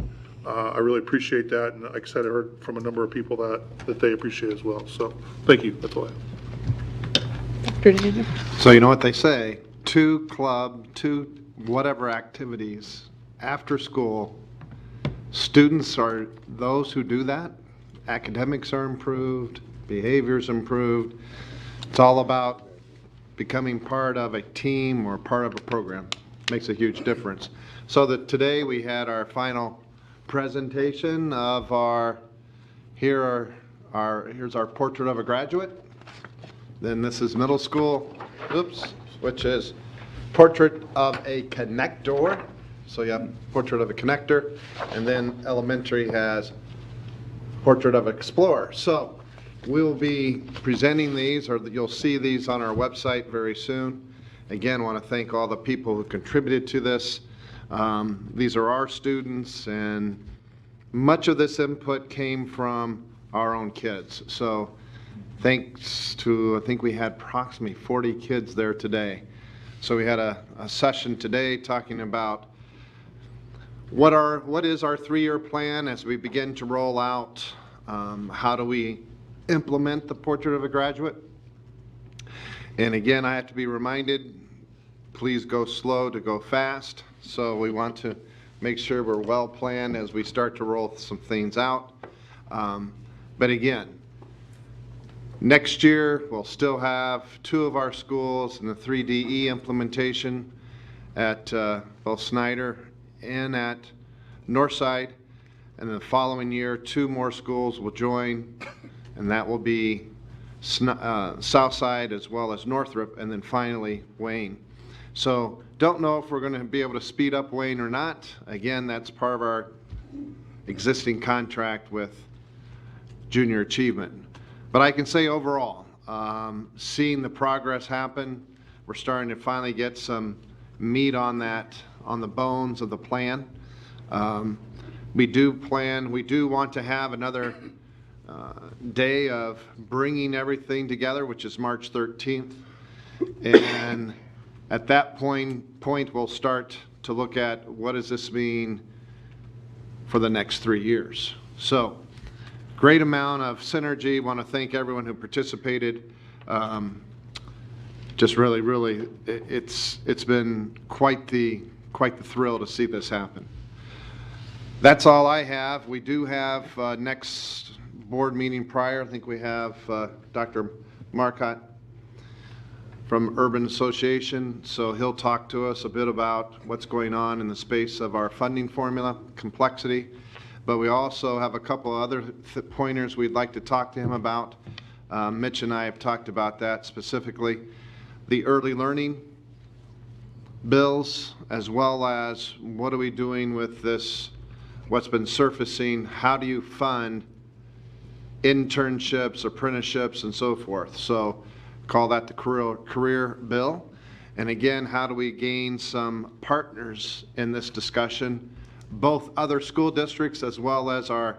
I really appreciate that, and like I said, I heard from a number of people that they appreciate as well. So thank you. That's all I have. So you know what they say, 2 club, 2 whatever activities after school, students are those who do that. Academics are improved, behaviors improved. It's all about becoming part of a team or part of a program. Makes a huge difference. So that today we had our final presentation of here's our portrait of a graduate. Then this is middle school, which is portrait of a connector. So you have portrait of a connector, and then elementary has portrait of an explorer. So we'll be presenting these, or you'll see these on our website very soon. Again, I want to thank all the people who contributed to this. These are our students, and much of this input came from our own kids. So thanks to, I think we had approximately 40 kids there today. So we had a session today talking about what is our 3-year plan as we begin to roll out, how do we implement the portrait of a graduate. And again, I have to be reminded, please go slow to go fast. So we want to make sure we're well planned as we start to roll some things out. But again, next year we'll still have 2 of our schools in the 3DE implementation at both Snyder and at Northside. And the following year, 2 more schools will join, and that will be Southside as well as Northrop, and then finally Wayne. So don't know if we're going to be able to speed up Wayne or not. Again, that's part of our existing contract with junior achievement. But I can say overall, seeing the progress happen, we're starting to finally get some meat on that, on the bones of the plan. We do want to have another day of bringing everything together, which is March 13th. And at that point, we'll start to look at what does this mean for the next 3 years. So great amount of synergy. Want to thank everyone who participated. Just really, it's been quite the thrill to see this happen. That's all I have. We do have next board meeting prior. I think we have Dr. Marcotte from Urban Association, so he'll talk to us a bit about what's going on in the space of our funding formula, complexity. But we also have a couple other pointers we'd like to talk to him about. Mitch and I have talked about that specifically. The early learning bills, as well as what are we doing with this, what's been surfacing, how do you fund internships, apprenticeships, and so forth. So call that the career bill. And again, how do we gain some partners in this discussion, both other school districts as well as our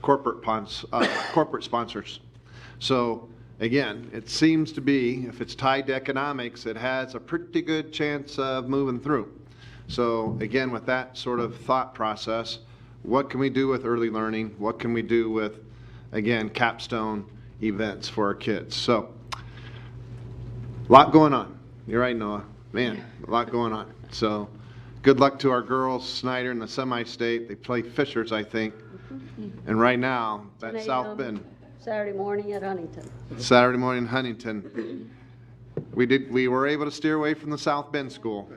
corporate sponsors. So again, it seems to be, if it's tied to economics, it has a pretty good chance of moving through. So again, with that sort of thought process, what can we do with early learning? What can we do with, again, capstone events for our kids? So a lot going on. You're right, Noah. Man, a lot going on. So good luck to our girls, Snyder in the semi-state. They play Fishers, I think. And right now, that South Bend. Saturday morning at Huntington. Saturday morning in Huntington. We were able to steer away from the South Bend school.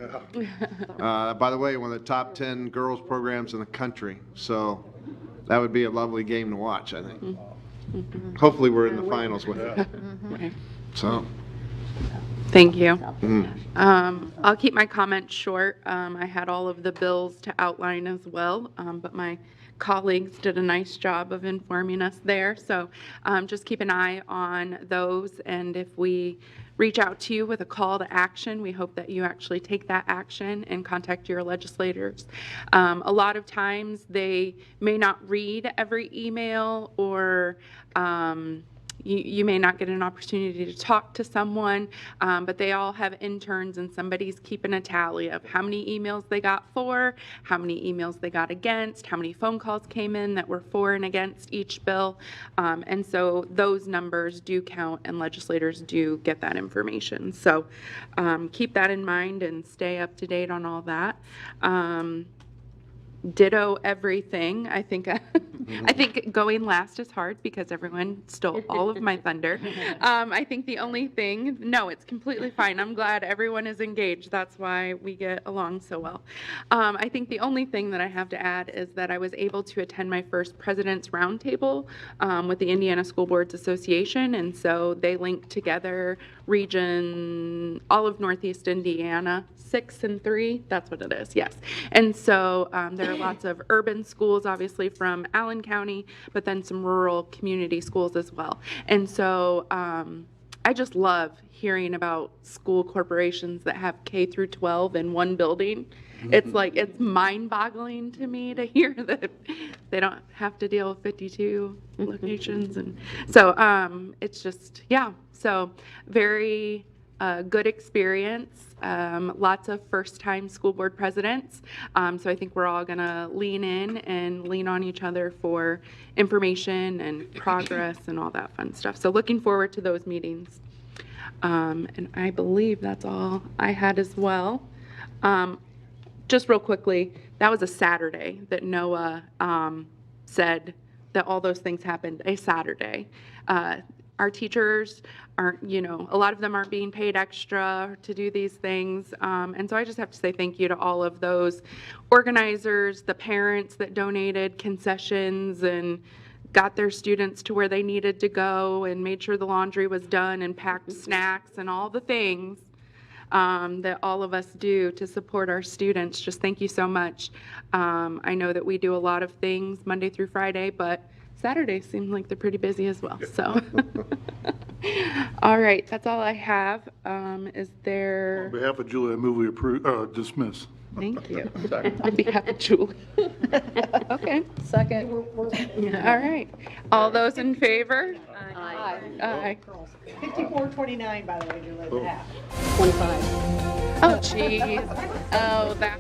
By the way, one of the top 10 girls programs in the country. So that would be a lovely game to watch, I think. Hopefully we're in the finals with it. So Thank you. Mm. I'll keep my comments short. I had all of the bills to outline as well, but my colleagues did a nice job of informing us there. So just keep an eye on those, and if we reach out to you with a call to action, we hope that you actually take that action and contact your legislators. A lot of times they may not read every email, or you may not get an opportunity to talk to someone, but they all have interns, and somebody's keeping a tally of how many emails they got for, how many emails they got against, how many phone calls came in that were for and against each bill. And so those numbers do count, and legislators do get that information. So keep that in mind and stay up to date on all that. Ditto everything. I think I think going last is hard because everyone stole all of my thunder. I think the only thing, no, it's completely fine. I'm glad everyone is engaged. That's why we get along so well. I think the only thing that I have to add is that I was able to attend my first President's Roundtable with the Indiana School Boards Association, and so they linked together all of Northeast Indiana, 6 and 3, that's what it is, yes. And so there are lots of urban schools, obviously, from Allen County, but then some rural community schools as well. And so I just love hearing about school corporations that have K through 12 in one building. It's like, it's mind-boggling to me to hear that they don't have to deal with 52 locations. And so it's just, yeah, so very good experience. Lots of first-time school board presidents. So I think we're all going to lean in and lean on each other for information and progress and all that fun stuff. So looking forward to those meetings. And I believe that's all I had as well. Just real quickly, that was a Saturday that Noah said that all those things happened, a Saturday. Our teachers aren't, a lot of them aren't being paid extra to do these things. And so I just have to say thank you to all of those organizers, the parents that donated concessions and got their students to where they needed to go and made sure the laundry was done and packed snacks and all the things that all of us do to support our students. Just thank you so much. I know that we do a lot of things Monday through Friday, but Saturdays seem like they're pretty busy as well. So, all right, that's all I have. Is there? On behalf of Julie, I move we approve, dismiss. Thank you. On behalf of Julie. Okay. Second. All right. All those in favor? Aye. Aye. 5429, by the way, Julie, half. 25. Oh, geez. Oh, that.